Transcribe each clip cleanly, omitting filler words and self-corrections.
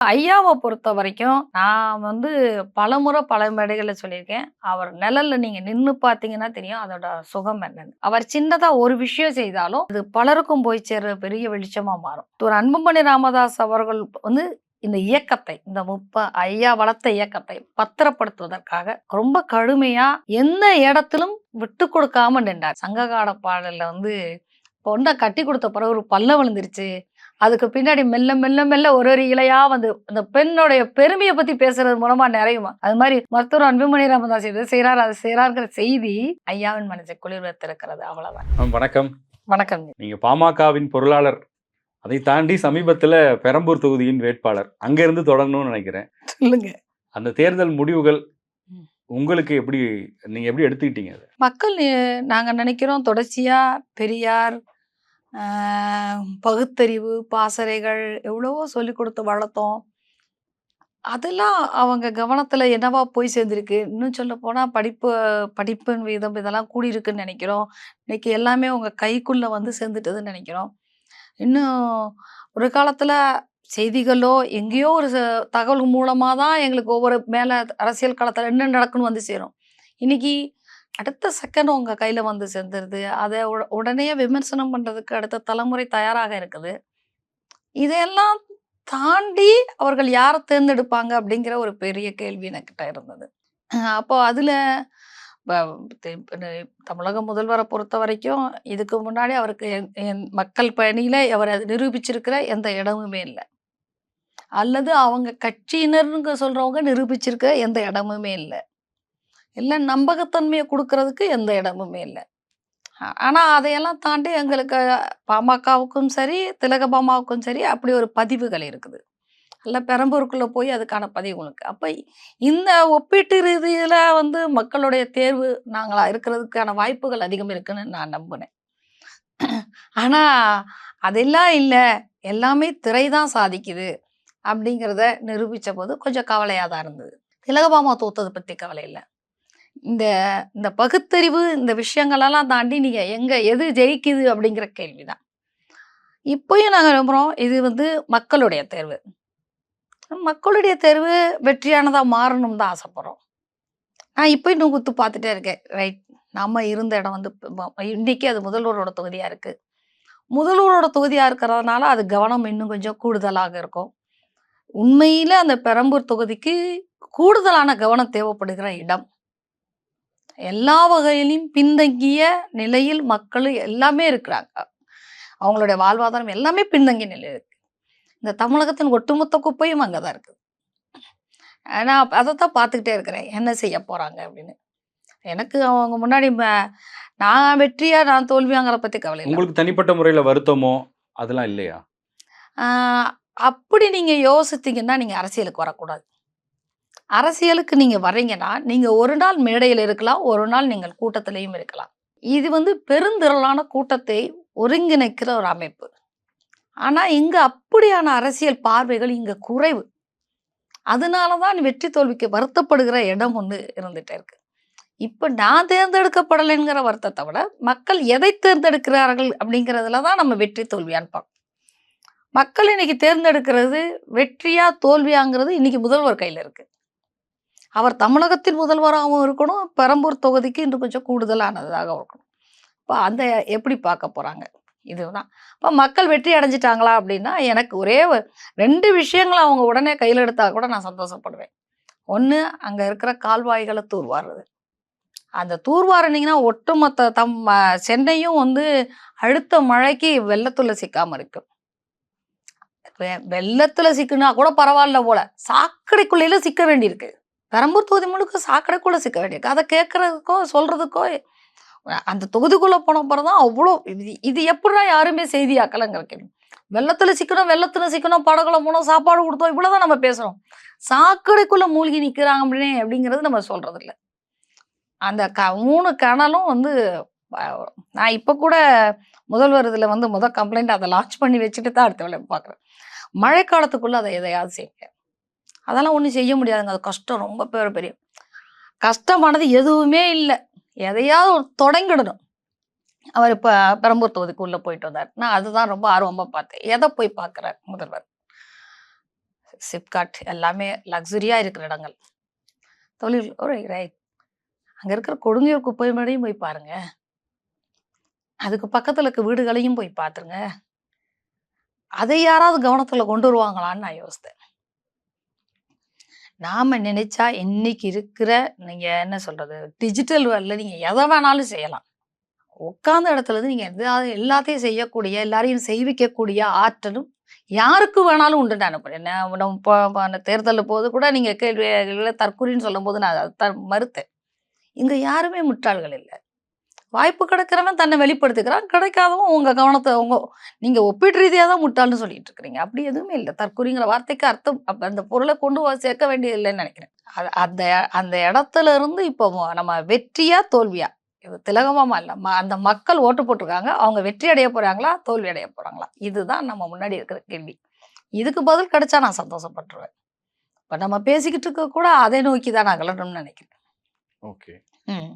ஐயாவ பொறுத்தவரைக்கும், நான் பலமுறை பல மேடைகள்ல சொல்லியிருக்கேன். அவர் நிழல்ல நீங்க நின்னு பார்த்தீங்கன்னா தெரியும், அதோட சுகம் என்னன்னு. அவர் சின்னதா ஒரு விஷயம் செய்தாலும், அது பலருக்கும் போய் சேர்ற பெரிய வெளிச்சமா மாறும். ஒரு அன்புமணி ராமதாஸ் அவர்கள் இந்த இயக்கத்தை, ஐயா வளர்த்த இயக்கத்தை பத்திரப்படுத்துவதற்காக ரொம்ப கடுமையா எந்த இடத்திலும் விட்டு கொடுக்காம நின்றார். சங்ககால பாடல்ல பொண்ண கட்டி குடுத்த பிறகு ஒரு பல்ல விழுந்துருச்சு. அதுக்கு பின்னாடி மெல்ல மெல்ல மெல்ல ஒரு இழையா அந்த பெண்ணுடைய பெருமைய பத்தி பேசுறது மூலமா நிறையுமா. அது மாரி மருத்துவர் அன்புமணி ராமதாஸ் இத செய்றார், அது செய்றார்ங்கிற செய்தி ஐயாவின் மனசை குளிர்வித்திருக்கிறது. அவ்வளவுதான். வணக்கம். வணக்கம். நீங்க பாமகவின் பொருளாளர். அதை தாண்டி சமீபத்துல பெரம்பூர் தொகுதியின் வேட்பாளர். அங்க இருந்து தொடங்கணும்னு நினைக்கிறேன். சொல்லுங்க. அந்த தேர்தல் முடிவுகள் உங்களுக்கு நீங்க எப்படி எடுத்துக்கிட்டீங்க அத? மக்கள் நாங்க நினைக்கிறோம் தொடர்ச்சியா பெரியார், பகுத்தறிவு, பாசறைகள் எவ்வளவோ சொல்லிக் கொடுத்து வளர்த்தோம். அதெல்லாம் அவங்க கவனத்துல என்னவா போய் சேர்ந்திருக்கு. இன்னும் சொல்லப்போனா படிப்பின் வீதம் இதெல்லாம் கூடியிருக்குன்னு நினைக்கிறோம். இன்னைக்கு எல்லாமே உங்க கைக்குள்ள சேர்ந்துட்டதுன்னு நினைக்கிறோம். இன்னும் ஒரு காலத்துல செய்திகளோ, எங்கேயோ ஒரு தகவல் மூலமா தான் எங்களுக்கு ஒவ்வொரு மேல அரசியல் களத்துல என்ன நடக்குன்னு சேரும். இன்னைக்கு அடுத்த செகண்ட் உங்க கையில சேர்ந்துருது. அத உடனே விமர்சனம் பண்றதுக்கு அடுத்த தலைமுறை தயாராக இருக்குது. இதையெல்லாம் தாண்டி அவர்கள் யார தேர்ந்தெடுப்பாங்க அப்படிங்கிற ஒரு பெரிய கேள்வி எனக்கிட்ட இருந்தது. அப்போ அதுல தமிழக முதல்வரை பொறுத்தவரைக்கும் இதுக்கு முன்னாடி அவருக்கு மக்கள் பணியில அவர் நிரூபிச்சிருக்கிற எந்த இடமுமே இல்ல. அல்லது அவங்க கட்சியினர்னு சொல்றவங்க நிரூபிச்சிருக்கிற எந்த இடமுமே இல்ல. எல்லாம் நம்பகத்தன்மையை குடுக்கறதுக்கு எந்த இடமுமே இல்ல. ஆனா அதையெல்லாம் தாண்டி எங்களுக்கு பாமகவுக்கும் சரி, திலகபாமாவுக்கும் சரி அப்படி ஒரு பதிவுகள் இருக்குது. இல்ல பெரம்பூருக்குள்ள போய் அதுக்கான பதிவுகளுக்கு. அப்ப இந்த ஒப்பீட்டு ரீதியில மக்களுடைய தேர்வு நாங்களா இருக்கிறதுக்கான வாய்ப்புகள் அதிகம் இருக்குன்னு நான் நம்புனேன். ஆனா அதெல்லாம் இல்ல. எல்லாமே திரை தான் சாதிக்குது அப்படிங்கிறத நிரூபிச்ச போது கொஞ்சம் கவலையா தான் இருந்தது. திலகபாமா தோத்ததை பத்தி கவலை இல்ல. இந்த இந்த பகுத்தறிவு இந்த விஷயங்களெல்லாம் தாண்டி நீங்க எது ஜெயிக்குது அப்படிங்கிற கேள்விதான். இப்பயும் நாங்க நம்புறோம் இது மக்களுடைய தேர்வு. மக்களுடைய தேர்வு வெற்றியானதா மாறணும் தான் ஆசைப்படுறோம். நான் இப்ப இன்னும் குத்து பார்த்துட்டே இருக்கேன். ரைட். நம்ம இருந்த இடம் இன்னைக்கு அது முதல்வரோட தொகுதியா இருக்கு. முதல்வரோட தொகுதியா இருக்கிறதுனால அது கவனம் இன்னும் கொஞ்சம் கூடுதலாக இருக்கும். உண்மையில அந்த பெரம்பூர் தொகுதிக்கு கூடுதலான கவனம் தேவைப்படுகிற இடம். எல்லா வகையிலும் பின்தங்கிய நிலையில் மக்கள் எல்லாமே இருக்கிறாங்க. அவங்களுடைய வாழ்வாதாரம் எல்லாமே பின்தங்கிய நிலையில் இருக்கு. இந்த தமிழகத்தின் ஒட்டுமொத்த குப்பையும் அங்கதான் இருக்கு. நான் அதைத்தான் பார்த்துக்கிட்டே இருக்கிறேன். என்ன செய்ய போறாங்க அப்படின்னு. எனக்கு அவங்க முன்னாடி நான் வெற்றியா நான் தோல்வியாங்கிற பத்தி கவலை இல்லை. உங்களுக்கு தனிப்பட்ட முறையில வருத்தமோ அதெல்லாம் இல்லையா? அப்படி நீங்க யோசித்தீங்கன்னா நீங்க அரசியலுக்கு வரக்கூடாது. அரசியலுக்கு நீங்க வர்றீங்கன்னா நீங்க ஒரு நாள் மேடையில் இருக்கலாம், ஒரு நாள் நீங்கள் கூட்டத்திலையும் இருக்கலாம். இது பெருந்திரளான கூட்டத்தை ஒருங்கிணைக்கிற ஒரு அமைப்பு. ஆனா இங்க அப்படியான அரசியல் பார்வைகள் இங்க குறைவு. அதனாலதான் வெற்றி தோல்விக்கு வருத்தப்படுகிற இடம் இருந்துட்டே இருக்கு. இப்ப நான் தேர்ந்தெடுக்கப்படலைங்கிற வருத்தத்தை விட மக்கள் எதை தேர்ந்தெடுக்கிறார்கள் அப்படிங்கிறதுலதான் நம்ம வெற்றி தோல்வியான்னு பார்க்கணும். மக்கள் இன்னைக்கு தேர்ந்தெடுக்கிறது வெற்றியா தோல்வியாங்கிறது இன்னைக்கு முதல்வர் கையில இருக்கு. அவர் தமிழகத்தின் முதல்வராகவும் இருக்கணும், பெரம்பூர் தொகுதிக்கு இன்னும் கொஞ்சம் கூடுதலானதாக இருக்கணும். இப்ப எப்படி பார்க்க போறாங்க இதுதான். இப்ப மக்கள் வெற்றி அடைஞ்சிட்டாங்களா அப்படின்னா எனக்கு ஒரே 2 விஷயங்களை அவங்க உடனே கையில் எடுத்தா கூட நான் சந்தோஷப்படுவேன். ஒண்ணு அங்க இருக்கிற கால்வாய்களை தூர்வாருது. அந்த தூர்வாருனீங்கன்னா ஒட்டுமொத்த சென்னையும் அடுத்த மழைக்கு வெள்ளத்துல சிக்காம இருக்கும். வெள்ளத்துல சிக்குனா கூட பரவாயில்ல போல, சாக்கடைக்குள்ள சிக்க வேண்டியிருக்கு. பெரம்பூர் தொகுதி முழுக்க சாக்கடைக்குள்ள சிக்க வேண்டியிருக்கு. அதை கேட்கறதுக்கோ சொல்றதுக்கோ அந்த தொகுதிக்குள்ள போன பிறகுதான் அவ்வளோ இது எப்படிதான் யாருமே செய்தியாக்கலங்கிற கேள்வி. வெள்ளத்துல சிக்கணும் படகுல போனோம் சாப்பாடு கொடுத்தோம் இவ்வளவுதான் நம்ம பேசுறோம். சாக்கடைக்குள்ள மூழ்கி நிக்கிறாங்க அப்படிங்கிறது நம்ம சொல்றது இல்லை. அந்த 3 கணலும் நான் இப்ப கூட முதல்வர் இதுல முதல் கம்ப்ளைண்ட் அதை லான்ச் பண்ணி வச்சுட்டு தான் அடுத்த வேலை பாக்குறேன். மழைக்காலத்துக்குள்ள அதை எதையாவது செய்யுங்க. அதெல்லாம் ஒண்ணும் செய்ய முடியாதுங்க. அது கஷ்டம், ரொம்ப பெரிய கஷ்டமானது எதுவுமே இல்லை. எதையாவது தொடங்கிடணும். அவர் இப்ப பெரம்பூர் தொகுதிக்குள்ள போயிட்டு வந்தார். நான் அதுதான் ரொம்ப ஆர்வமா பார்த்தேன். எதை போய் பார்க்கிறார் முதல்வர்? சிப்காட் எல்லாமே லக்ஸரியா இருக்கிற இடங்கள். தொழில் ஒரு ரைட். அங்க இருக்கிற கொடுங்கையூர் குப்பை மேடையும் போய் பாருங்க. அதுக்கு பக்கத்துல இருக்க வீடுகளையும் போய் பாத்துருங்க. அதை யாராவது கவனத்துல கொண்டு வருவாங்களான்னு நான் யோசித்தேன். நாம நினைச்சா இன்னைக்கு இருக்கிற நீங்க என்ன சொல்றது? டிஜிட்டல் வேர்ல்ட்ல நீங்க எத வேணாலும் செய்யலாம். உட்கார்ந்த இடத்துல இருந்து நீங்க எல்லாத்தையும் செய்யக்கூடிய, எல்லாரையும் செய்விக்கக்கூடிய ஆற்றலும் யாருக்கு வேணாலும் உண்டுன்னு நான் நம்புறேன். நம்ம அந்த தேர்தல்ல போது கூட நீங்க கேள்விகள தற்குறின்னு சொல்லும்போது நான் அத மறுத்தேன். இங்க யாருமே முட்டாள்கள் இல்ல. வாய்ப்பு கிடைக்கிறவன் தன்னை வெளிப்படுத்திக்கிறான். கிடைக்காதவன் உங்க கவனத்த நீங்க ஒப்பீட்டு ரீதியா தான் முட்டாள்ன்னு சொல்லிட்டு இருக்கிறீங்க. அப்படி எதுவுமே இல்ல. தற்குறிங்கிற வார்த்தைக்கு அர்த்தம் அந்த பொருள கொண்டு சேர்க்க வேண்டியது இல்லைன்னு நினைக்கிறேன். அந்த அந்த இடத்துல இருந்து இப்போ நம்ம வெற்றியா, தோல்வியா? இது திலகமாமா இல்ல. அந்த மக்கள் ஓட்டு போட்டிருக்காங்க. அவங்க வெற்றி அடைய போறாங்களா? தோல்வி அடைய போறாங்களா? இதுதான் நம்ம முன்னாடி இருக்கிற கேள்வி. இதுக்கு பதில் கிடைச்சா நான் சந்தோஷப்பட்டுருவேன். இப்ப நம்ம பேசிக்கிட்டு இருக்க கூட அதை நோக்கி தான் நகலணும்னு நினைக்கிறேன். ஓகே. ம்.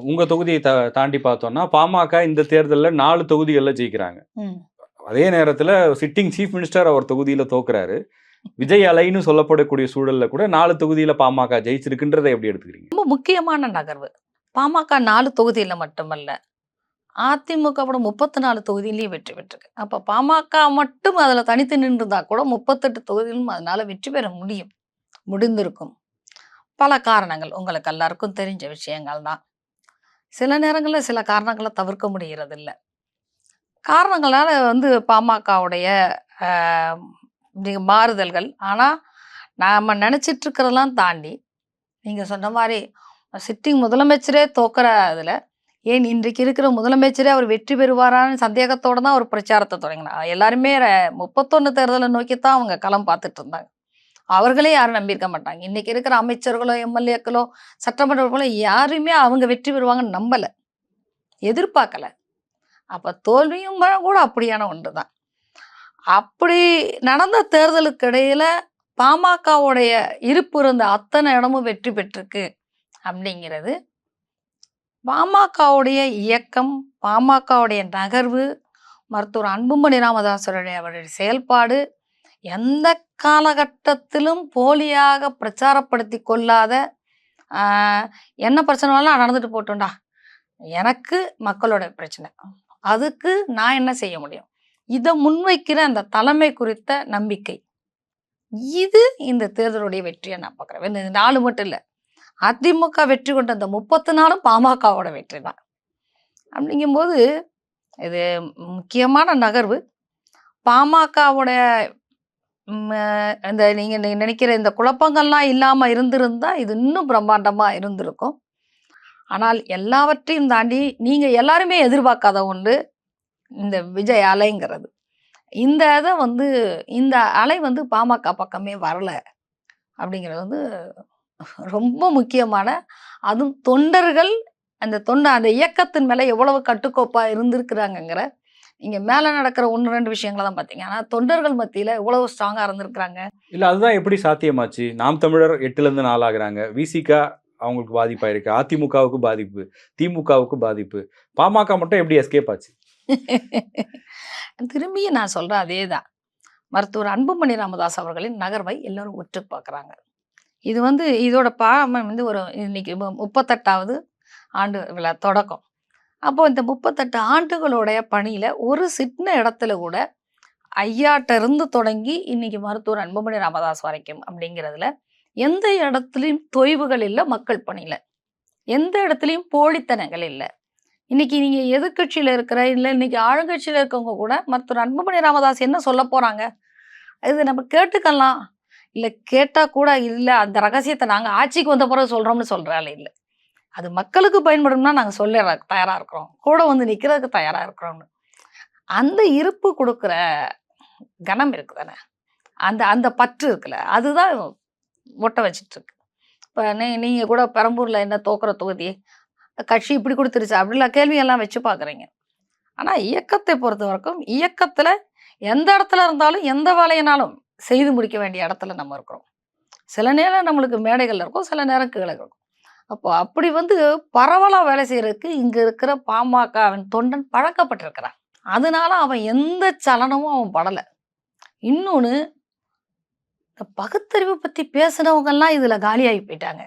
உங்க தொகுதியை தாண்டி பார்த்தோம்னா, பாமக இந்த தேர்தல்ல 4 தொகுதிகள்ல ஜெயிக்கிறாங்க. ம். அதே நேரத்துல சிட்டிங் சீஃப் மினிஸ்டர் அவர் தொகுதியில தோக்குறாரு. விஜய் அலைன்னு சொல்லப்படக்கூடிய சூழல்ல கூட 4 தொகுதியில பாமக ஜெயிச்சிருக்குன்றத எப்படி எடுத்துக்கிறீங்க? ரொம்ப முக்கியமான நகர்வு. பாமக 4 தொகுதியில மட்டுமல்ல. அதிமுக கூட 34 தொகுதியிலயும் வெற்றி பெற்றிருக்கு. அப்ப பாமக மட்டும் அதுல தனித்து நின்றுதா கூட 38 தொகுதியிலும் அதனால வெற்றி பெற முடிந்திருக்கும். பல காரணங்கள் உங்களுக்கு எல்லாருக்கும் தெரிஞ்ச விஷயங்கள் தான். சில நேரங்கள்ல சில காரணங்கள தவிர்க்க முடியறதில்ல. காரணங்களால பாமகவுடைய அ மாறுதல்கள். ஆனா, நாம நெனச்சிட்டு இருக்கிறதெல்லாம் தாண்டி, நீங்க சொன்ன மாரி சிட்டிங் முதலமைச்சரே தோக்குற இதுல, ஏன் இன்றைக்கு இருக்கிற முதலமைச்சரே அவர் வெற்றி பெறுவாரான்னு சந்தேகத்தோட தான் ஒரு பிரச்சாரத்த தொடங்கினார். எல்லாருமே 31 தேர்தல நோக்கி தான் அவங்க களம் பார்த்துட்டு இருந்தாங்க. அவர்களே யாரும் நம்பியிருக்க மாட்டாங்க. இன்னைக்கு இருக்கிற அமைச்சர்களோ, எம்எல்ஏக்களோ, சட்டமன்ற உறுப்பினர்களோ யாருமே அவங்க வெற்றி பெறுவாங்கன்னு நம்பல. எதிர்பார்க்கல. அப்ப தோல்வியும் கூட அப்படியான ஒன்று தான். அப்படி நடந்த தேர்தலுக்கு இடையில பாமகவுடைய இருப்பு இருந்த அத்தனை இடமும் வெற்றி பெற்றிருக்கு அப்படிங்கிறது பாமகவுடைய இயக்கம், பாமகவுடைய நகர்வு, மருத்துவர் அன்புமணி ராமதாஸருடைய அவருடைய செயல்பாடு எந்த காலகட்டத்திலும் போலியாக பிரச்சாரப்படுத்தி கொள்ளாத என்ன பிரச்சனைனாலும் நடந்துட்டு போட்டோம்டா, எனக்கு மக்களோட பிரச்சனை, அதுக்கு நான் என்ன செய்ய முடியும், இதை முன்வைக்கிற அந்த தலைமை குறித்த நம்பிக்கை, இது இந்த தேர்தலுடைய வெற்றியை நான் பார்க்குறேன். இந்த 4 மட்டும் இல்லை, அதிமுக வெற்றி கொண்ட அந்த 34 பாமகவோட வெற்றி தான். அப்படிங்கும்போது இது முக்கியமான நகர்வு. பாமகவுடைய இந்த நீங்க நினைக்கிற இந்த குழப்பங்கள்லாம் இல்லாம இருந்திருந்தா இது இன்னும் பிரம்மாண்டமா இருந்திருக்கும். ஆனால் எல்லாவற்றையும் தாண்டி நீங்க எல்லாருமே எதிர்பார்க்காத ஒன்று இந்த விஜய் அலைங்கிறது. இந்த இதை இந்த அலை பாமக பக்கமே வரல அப்படிங்கிறது ரொம்ப முக்கியமான, அதுவும் தொண்டர்கள் அந்த இயக்கத்தின் மேல எவ்வளவு கட்டுக்கோப்பா இருந்திருக்கிறாங்கங்கிற, நீங்க மேல நடக்கிற 1, 2 விஷயங்களை தான் பார்த்தீங்க. ஆனா தொண்டர்கள் மத்தியில எவ்வளவு ஸ்ட்ராங்கா இருந்திருக்கிறாங்க. இல்ல அதுதான் எப்படி சாத்தியமாச்சு? நாம் தமிழர் 8லேருந்து 4 ஆகுறாங்க. விசிக அவங்களுக்கு பாதிப்பாயிருக்கு. அதிமுகவுக்கு பாதிப்பு, திமுகவுக்கு பாதிப்பு. பாமக மட்டும் எப்படி எஸ்கேப் ஆச்சு? திரும்பியும் நான் சொல்றேன் அதேதான். மருத்துவர் அன்புமணி ராமதாஸ் அவர்களின் நகர்வை எல்லாரும் உற்று பார்க்குறாங்க. இது இதோட ஒரு இன்னைக்கு 38வது ஆண்டு விழா தொடக்கம். அப்போ இந்த 38 ஆண்டுகளுடைய பணியில ஒரு சின்ன இடத்துல கூட ஐயாட்ட இருந்து தொடங்கி இன்னைக்கு மருத்துவர் அன்புமணி ராமதாஸ் வரைக்கும் அப்படிங்கிறதுல எந்த இடத்துலையும் தொய்வுகள் இல்லை. மக்கள் பணியில எந்த இடத்துலையும் போலித்தனங்கள் இல்லை. இன்னைக்கு நீங்க எதிர்கட்சியில இருக்கிற இல்லை இன்னைக்கு ஆளுங்கட்சியில இருக்கவங்க கூட மருத்துவர் அன்புமணி ராமதாஸ் என்ன சொல்ல போறாங்க, இது நம்ம கேட்டுக்கலாம், இல்லை கேட்டா கூட இல்லை அந்த ரகசியத்தை நாங்க ஆட்சிக்கு வந்த பிறகு சொல்றோம்னு சொல்றாள். இல்லை, அது மக்களுக்கு பயன்படும்னா நாங்க சொல்ல தயாரா இருக்கிறோம், கூட நிக்கிறதுக்கு தயாரா இருக்கிறோம்னு அந்த இருப்பு கொடுக்குற கணம் இருக்கு தானே, அந்த அந்த பற்று இருக்குல்ல, அதுதான் ஒட்ட வச்சிட்டு இருக்கு. இப்போ நீங்க கூட பெரம்பூர்ல என்ன தோக்குற தொகுதி கட்சி இப்படி கொடுத்துருச்சு அப்படிலாம் கேள்வியெல்லாம் வச்சு பார்க்குறீங்க. ஆனா இயக்கத்தை பொறுத்த வரைக்கும் இயக்கத்துல எந்த இடத்துல இருந்தாலும் எந்த வேலையினாலும் செய்து முடிக்க வேண்டிய இடத்துல நம்ம இருக்கிறோம். சில நேரம் நம்மளுக்கு மேடைகள் இருக்கும், சில நேரம் கீழே இருக்கும். அப்போ அப்படி பரவலா வேலை செய்யறதுக்கு இங்க இருக்கிற பாமகவின் தொண்டன் பழக்கப்பட்டிருக்கிறான். அதனால அவன் எந்த சலனமும் அவன் படலை. இன்னொன்று, இந்த பகுத்தறிவு பத்தி பேசுனவங்கலாம் இதுல காலியாகி போயிட்டாங்க.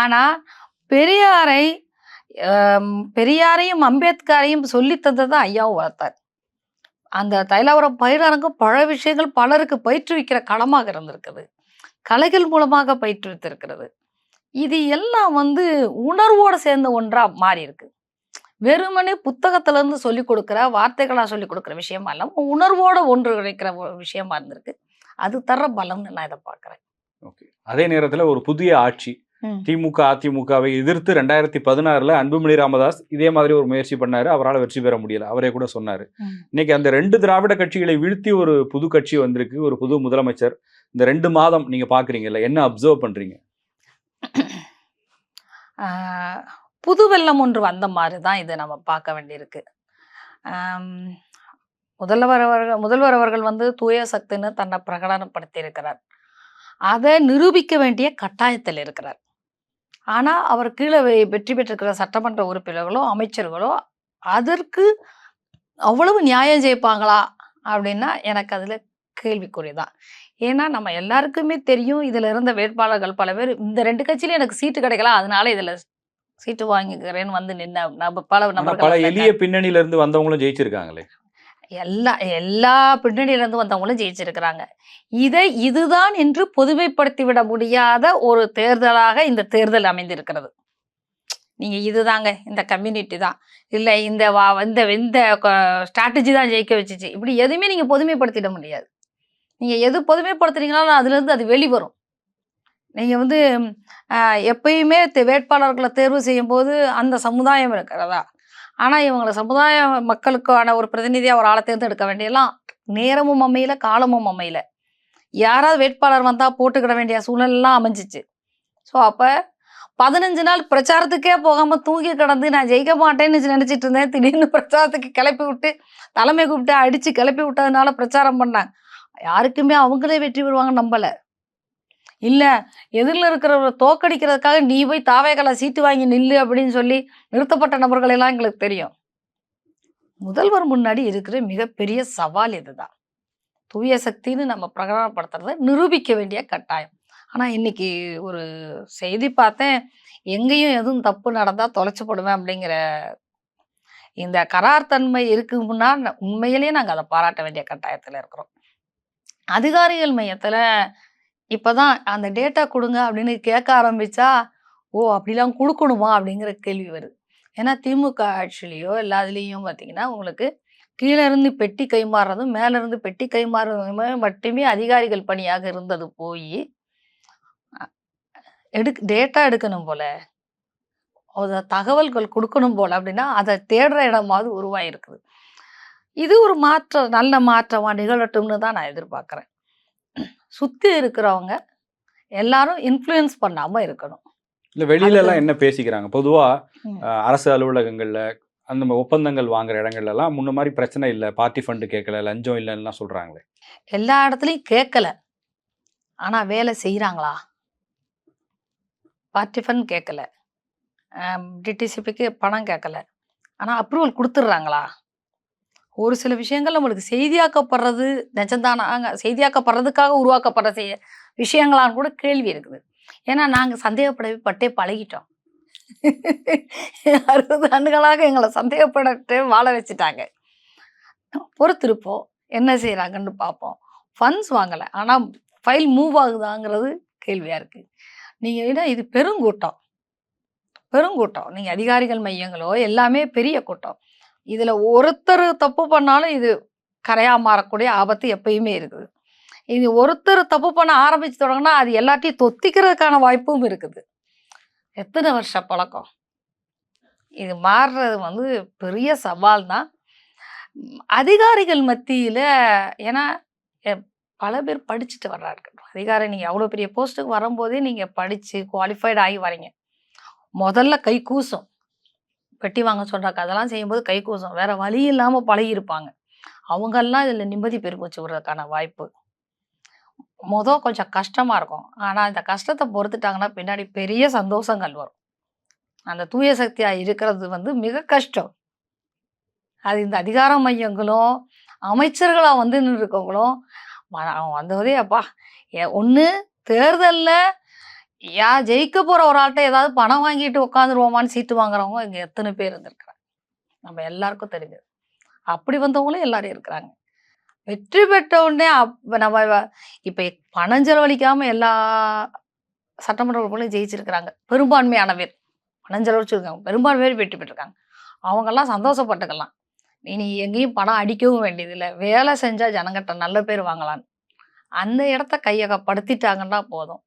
ஆனா பெரியாரை பெரியாரையும் அம்பேத்கரையும் சொல்லி தந்தது ஐயாவும் வளர்த்தார். அந்த தைலாவரம் பயிரரங்கம் பல விஷயங்கள் பலருக்கு பயிற்றுவிக்கிற களமாக இருந்திருக்குது. கலைகள் மூலமாக பயிற்றுவித்திருக்கிறது. இது எல்லாம் உணர்வோட சேர்ந்த ஒன்றா மாறி இருக்கு. வெறுமனே புத்தகத்துல இருந்து சொல்லிக் கொடுக்கிற வார்த்தைகளா சொல்லிக் கொடுக்கிற விஷயமா இல்லாம உணர்வோட ஒன்றிணைக்கிற விஷயமா இருந்திருக்கு. அது தர்ற பலம்னு நான் இதை பார்க்கிறேன். ஓகே. அதே நேரத்துல ஒரு புதிய ஆட்சி ம். திமுக, அதிமுகவை எதிர்த்து 2016ல அன்புமணி ராமதாஸ் இதே மாதிரி ஒரு முயற்சி பண்ணாரு. அவரால வெற்றி பெற முடியல. அவரே கூட சொன்னாரு. ம். இன்னைக்கு அந்த 2 திராவிட கட்சிகளை வீழ்த்தி ஒரு புது கட்சி வந்திருக்கு. ஒரு புது முதலமைச்சர். இந்த 2 மாதம் நீங்க பார்க்குறீங்கல்ல, என்ன அப்சர்வ் பண்றீங்க? ஆ, புது வெள்ளம் ஒன்று வந்த மாதிரி தான் இதை நம்ம பார்க்க வேண்டியிருக்கு. ஆம், முதல்வர் அவர்கள் தூய சக்தின்னு தன்னை பிரகடனப்படுத்தி இருக்கிறார். அதை நிரூபிக்க வேண்டிய கட்டாயத்தில் இருக்கிறார். ஆனா அவர் கீழே வெற்றி பெற்றிருக்கிற சட்டமன்ற உறுப்பினர்களோ அமைச்சர்களோ அதற்கு அவ்வளவு நியாயம் ஜெயிப்பாங்களா அப்படின்னா எனக்கு அதுல கேள்விக்குறிதான். ஏன்னா நம்ம எல்லாருக்குமே தெரியும், இதுல இருந்த வேட்பாளர்கள் பல பேர் இந்த 2 கட்சியிலும் எனக்கு சீட்டு கிடைக்கல, அதனால இதுல சீட்டு வாங்கிக்கிறேன்னு நின்ன பல ஆனா நபர்கள் பல அதுல எளிய பின்னணியில இருந்து வந்தவங்களும் ஜெயிச்சிருக்காங்களே. எல்லா எல்லா பின்னணியில இருந்து வந்தவங்களும் ஜெயிச்சிருக்கிறாங்க. இதுதான் என்று பொதுமைப்படுத்தி விட முடியாத ஒரு தேர்தலாக இந்த தேர்தல் அமைந்திருக்கிறது. நீங்க இதுதாங்க, இந்த கம்யூனிட்டி தான், இல்ல இந்த இந்த இந்த ஸ்ட்ராட்டஜி தான் ஜெயிக்க வச்சுச்சு, இப்படி எதுவுமே நீங்க பொதுமைப்படுத்திட முடியாது. நீங்க எது பொதுமைப்படுத்துறீங்கனாலும் அதுல இருந்து அது வெளிவரும். நீங்க எப்பயுமே வேட்பாளர்களை தேர்வு செய்யும் போது அந்த சமுதாயம் இருக்கிறதா, ஆனா இவங்களை சமுதாய மக்களுக்கான ஒரு பிரதிநிதியா ஒரு ஆளை தேர்ந்தெடுக்க வேண்டியெல்லாம் நேரமும் அமையல, காலமும் அமையல. யாராவது வேட்பாளர் வந்தா போட்டுக்கிட வேண்டிய சூழ்நிலாம் அமைஞ்சிச்சு. ஸோ அப்ப 15 நாள் பிரச்சாரத்துக்கே போகாம தூங்கி கிடந்து நான் ஜெயிக்க மாட்டேன்னு நினைச்சிட்டு இருந்தேன். திடீர்னு பிரச்சாரத்துக்கு கிளப்பி விட்டு தலைமை கூப்பிட்டு அடிச்சு கிளப்பி விட்டதுனால பிரச்சாரம் பண்ணாங்க. யாருக்குமே அவங்களே வெற்றி பெறுவாங்கன்னு நம்பல. இல்ல எதிரில் இருக்கிறவரை தோக்கடிக்கிறதுக்காக நீ போய் தாவேகளை சீட்டு வாங்கி நில்லு அப்படின்னு சொல்லி நிறுத்தப்பட்ட நபர்கள் எல்லாம் எங்களுக்கு தெரியும். முதல்வர் முன்னாடி இருக்கிற மிகப்பெரிய சவால் இதுதான். தூய சக்தின்னு நம்ம பிரகடனப்படுத்துறத நிரூபிக்க வேண்டிய கட்டாயம். ஆனா இன்னைக்கு ஒரு செய்தி பார்த்தேன், எங்கேயும் எதுவும் தப்பு நடந்தா தொலைச்சு போடுவேன் அப்படிங்கிற இந்த கரார் தன்மை இருக்கும்னா உண்மையிலேயே நாங்க அதை பாராட்ட வேண்டிய கட்டாயத்துல இருக்கிறோம். அதிகாரிகள் மையத்துல இப்பதான் அந்த டேட்டா கொடுங்க அப்படின்னு கேட்க ஆரம்பிச்சா, ஓ அப்படிலாம் கொடுக்கணுமா அப்படிங்கிற கேள்வி வருது. ஏன்னா திமுக ஆட்சியிலையோ எல்லாத்துலேயும் பார்த்தீங்கன்னா உங்களுக்கு கீழே இருந்து பெட்டி கைமாறுறதும் மேல இருந்து பெட்டி கைமாறுறதுமே மட்டுமே அதிகாரிகள் பணியாக இருந்தது போய் டேட்டா எடுக்கணும் போல, தகவல்கள் கொடுக்கணும் போல அப்படின்னா அதை தேடுற இடமாவது உருவாயிருக்குது. இது ஒரு மாற்றம், நல்ல மாற்றமா நிகழட்டும்னு தான் நான் எதிர்பார்க்கிறேன். சுத்தி இருக்கிறவங்க எல்லாரும் இன்ஃப்ளூயன்ஸ் பண்ணாம இருக்கணும். இல்ல வெளியில அதுக்கு எல்லாம் என்ன பேசிக்கிறாங்க? பொதுவா ம். அரசு அலுவலகங்கள்ல அந்த ஒப்பந்தங்கள் வாங்குற இடங்கள்ல எல்லாம் முன்ன மாதிரி பிரச்சனை இல்ல. பார்ட்டி ஃபண்ட் கேட்கல, லஞ்சம் இல்லன்னுலாம் சொல்றாங்களே. எல்லா இடத்துலயும் கேட்கல. ஆனா வேலை செய்றாங்களா? பார்ட்டி ஃபண்ட் கேட்கல. டிடிசிபிக்கு பணம் கேட்கல. ஆனா அப்ரூவல் குடுத்துடுறாங்களா? ஒரு சில விஷயங்கள் நம்மளுக்கு செய்தியாக்கப்படுறது நிஜம்தானாங்க, செய்தியாக்கப்படுறதுக்காக உருவாக்கப்படுற விஷயங்களான்னு கூட கேள்வி இருக்குது. ஏன்னா நாங்க சந்தேகப்படவே பட்டே பழகிட்டோம். 60 ஆண்டுகளாக எங்கள சந்தேகப்படட்டு வாழ வச்சுட்டாங்க. பொறுத்திருப்போம். என்ன செய்றாங்கன்னு பார்ப்போம். ஃபண்ட்ஸ் வாங்கல. ஆனா ஃபைல் மூவ் ஆகுதாங்கிறது கேள்வியா இருக்கு. நீங்க ஏன்னா இது பெருங்கூட்டம். பெருங்கூட்டம். நீங்க அதிகாரிகள் மையங்களோ எல்லாமே பெரிய கூட்டம். இதுல ஒருத்தர் தப்பு பண்ணாலும் இது கரையா மாறக்கூடிய ஆபத்து எப்பயுமே இருக்குது. இது ஒருத்தர் தப்பு பண்ண ஆரம்பிச்சு தொடங்குனா அது எல்லாத்தையும் தொத்திக்கிறதுக்கான வாய்ப்பும் இருக்குது. எத்தனை வருஷ பழக்கம். இது மாறுறது பெரிய சவால் தான். அதிகாரிகள் மத்தியில ஏன்னா எ பல பேர் படிச்சுட்டு வர்றார்கள். அதிகாரி நீங்க அவ்வளோ பெரிய போஸ்ட்டுக்கு வரும்போதே நீங்க படிச்சு குவாலிஃபைட் ஆகி வரீங்க. முதல்ல கை கூசும். பெட்டி வாங்க சொல்றாங்க. அதெல்லாம் செய்யும்போது கை கூசும். வேற வழி இல்லாம பழகியிருப்பாங்க. அவங்கெல்லாம் இதுல நிம்மதி பெருமூச்சு விடுறதுக்கான வாய்ப்பு. கொஞ்சம் கஷ்டமா இருக்கும். ஆனா இந்த கஷ்டத்த பொறுத்துட்டாங்கன்னா பின்னாடி பெரிய சந்தோஷங்கள் வரும். அந்த தூய சக்தியா இருக்கிறது மிக கஷ்டம். அது இந்த அதிகார மையங்களும், அமைச்சர்களா வந்து நின்று இருக்கவங்களும் அவன் வந்ததே அப்பா ஒண்ணு தேர்தல்ல ஜெயிக்க போற ஒரு ஆள்கிட்ட ஏதாவது பணம் வாங்கிட்டு உட்காந்துருவோமான்னு சீட்டு வாங்குறவங்க இங்க எத்தனை பேர் இருந்திருக்கிறாங்க. நம்ம எல்லாருக்கும் தெரிஞ்சது. அப்படி வந்தவங்களும் எல்லாரும் இருக்கிறாங்க. வெற்றி பெற்ற உடனே நம்ம இப்ப பணம் செலவழிக்காம எல்லா சட்டமன்ற உறுப்பினர்களும் ஜெயிச்சிருக்கிறாங்க. பெரும்பான்மையான பேர் பணம் செலவழிச்சிருக்காங்க. பெரும்பான்மை பேர் வெற்றி பெற்றிருக்காங்க. அவங்கெல்லாம் சந்தோஷப்பட்டுக்கலாம். நீ எங்கேயும் பணம் அடிக்கவும் வேண்டியதில்லை. வேலை செஞ்சா ஜனங்கிட்ட நல்ல பேர் வாங்கலான்னு. அந்த இடத்த கையகப்படுத்திட்டாங்கன்னா போதும்.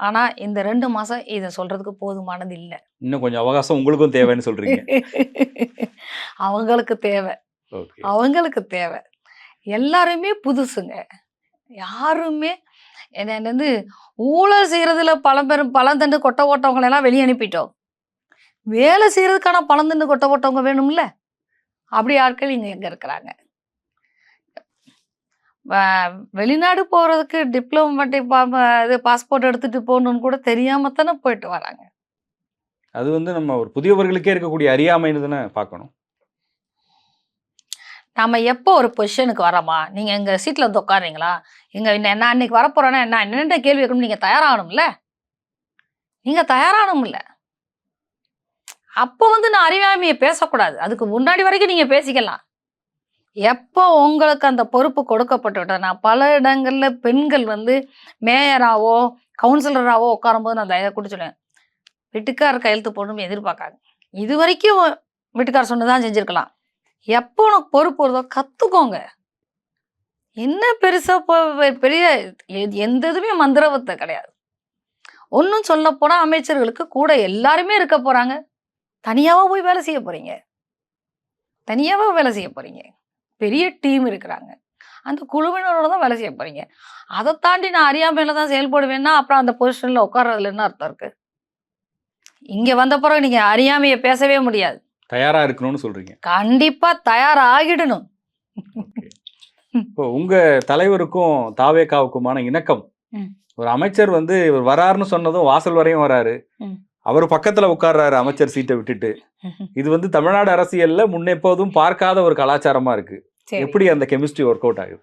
ஆனா இந்த 2 மாசம் இத சொல்றதுக்கு போதுமானது இல்ல. இன்னும் கொஞ்சம் அவகாசம் உங்களுக்கும் தேவைன்னு சொல்றீங்க. அவங்களுக்கு தேவை. அவங்களுக்கு தேவை. எல்லாருமே புதுசுங்க. யாருமே வந்து ஊழல் செய்யறதுல பழம் தண்டு கொட்டை ஓட்டவங்களை எல்லாம் வெளியே அனுப்பிட்டோம். வேலை செய்யறதுக்கான பழம் தண்டு கொட்டை ஓட்டவங்க வேணும்ல. அப்படி ஆட்கள் இங்க எங்க இருக்கிறாங்க. வெளிநாடு போறதுக்கு டிப்ளமேட்டிக் இது பாஸ்போர்ட் எடுத்துட்டு போகணும்னு கூட தெரியாம தானே போயிட்டு வராங்க. அது வந்து நம்ம ஒரு புதியவர்களுக்கே இருக்கக்கூடிய அறியாமைன்னு தானே பார்க்கணும். நம்ம எப்போ ஒரு பொசிஷனுக்கு வரோமா, நீங்க எங்க சீட்ல வந்து உட்காருறீங்களா, நான் இன்னைக்கு வரப்போறேன்னா என்னென்ன கேள்வி கேட்கணும் நீங்க தயாராகணும்ல. நீங்க தயாராகணும்ல. அப்போ வந்து நான் அறியாமையை பேசக்கூடாது. அதுக்கு முன்னாடி வரைக்கும் நீங்க பேசிக்கலாம். எப்போ உங்களுக்கு அந்த பொறுப்பு கொடுக்கப்பட்டு நான் பல இடங்கள்ல பெண்கள் வந்து மேயராவோ கவுன்சிலராவோ உட்காரும்போது நான் தயவு கூட சொல்லுவேன், வீட்டுக்காரர் கையெழுத்து போடணும்னு எதிர்பார்க்காங்க. இது வரைக்கும் வீட்டுக்காரர் சொன்னதான் செஞ்சிருக்கலாம். எப்போ உனக்கு பொறுப்பு வருதோ கத்துக்கோங்க. என்ன பெருசா பெரிய எந்த இதுவுமே மந்திரவத்தை கிடையாது. ஒன்னும் சொல்ல போனா அமைச்சர்களுக்கு கூட எல்லாருமே இருக்க போறாங்க. தனியாவா போய் வேலை செய்ய போறீங்க? தனியாவா வேலை செய்ய போறீங்க? பெரிய டீம் இருக்கிறாங்க. அந்த குழுவினரோட தான் வேலை செய்ய போறீங்க. அதை தாண்டி நான் அறியாமையில தான் செயல்படுவேன்னா அப்புறம் அந்த பொசிஷன்ல உட்கார்றதுல என்ன அர்த்தம் இருக்கு? இங்க வந்த பிறகு நீங்க அறியாமையை பேசவே முடியாது. தயாரா இருக்கணும்னு சொல்றீங்க. கண்டிப்பா தயாராகிடணும். இப்போ உங்க தலைவருக்கும் தாவேகாவுக்குமான இணக்கம், ஒரு அமைச்சர் வந்து இவர் வராருன்னு சொன்னதும் வாசல் வரையும் வராரு, அவர் பக்கத்துல உட்கார்றாரு அமைச்சர் சீட்டை விட்டுட்டு. இது வந்து தமிழ்நாடு அரசியல்ல முன்னெப்போதும் பார்க்காத ஒரு கலாச்சாரமா இருக்கு. எப்படி அந்த கெமிஸ்ட்ரி ஒர்க் அவுட் ஆகுது?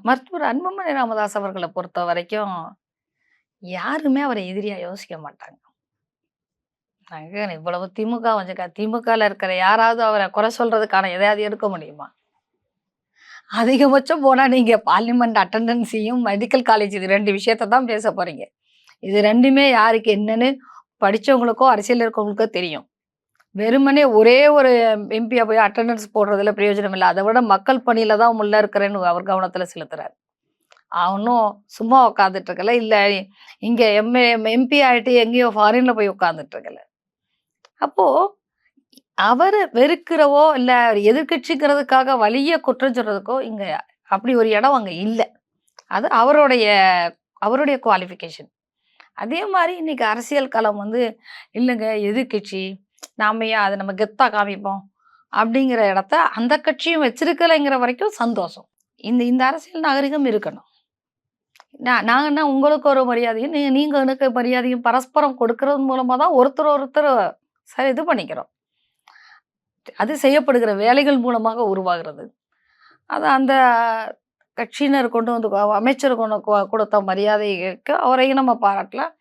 மருத்துவர் அன்புமணி ராமதாஸ் அவர்களை பொறுத்த வரைக்கும் யாருமே அவரை எதிரியா யோசிக்க மாட்டாங்க. இவ்வளவு திமுக திமுகல இருக்கிற யாராவது அவரை குறை சொல்றதுக்கான எதையாவது எடுக்க முடியுமா? அதிகபட்சம் போனா நீங்க பார்லிமெண்ட் அட்டெண்டன்ஸையும் மெடிக்கல் காலேஜ் இது 2 விஷயத்த தான் பேச போறீங்க. இது 2மே யாருக்கு என்னன்னு படிச்சவங்களுக்கோ அரசியல் இருக்கவங்களுக்கோ தெரியும். வெறுமனே ஒரே ஒரு எம்பியா போய் அட்டெண்டன்ஸ் போடுறதுல பிரயோஜனம் இல்லை. அதை விட மக்கள் பணியில தான் உள்ள இருக்கிறேன்னு அவர் கவனத்துல செலுத்துறாரு. அவனும் சும்மா உட்காந்துட்டு இருக்கல, இல்ல இங்க எம்பி ஆயிட்டு எங்கேயோ ஃபாரின்ல போய் உட்காந்துட்டு இருக்கல. அப்போ அவரை வெறுக்கிறவோ இல்ல எதிர்கட்சிக்கிறதுக்காக வலிய குற்றம் சொல்றதுக்கோ இங்க அப்படி ஒரு இடம் அங்க இல்லை. அது அவருடைய குவாலிஃபிகேஷன். அதே மாதிரி இன்னைக்கு அரசியல் களம் வந்து இல்லைங்க எதிர்கட்சி நாமையா அதை நம்ம கெத்தா காமிப்போம் அப்படிங்கிற இடத்த அந்த கட்சியும் வச்சிருக்கலைங்கிற வரைக்கும் சந்தோஷம். இந்த அரசியல் நாகரிகம் இருக்கணும். நாங்கன்னா உங்களுக்கு ஒரு மரியாதையும் நீங்க எனக்கு மரியாதையும் பரஸ்பரம் கொடுக்கறது மூலமா தான் ஒருத்தர் இது பண்ணிக்கிறோம். அது செய்யப்படுகிற வேலைகள் மூலமாக உருவாகிறது. அது அந்த கட்சியினர் கொண்டு வந்து அமைச்சர் கொடுத்த மரியாதைக்கு அவரையும் நம்ம பாராட்டலாம்.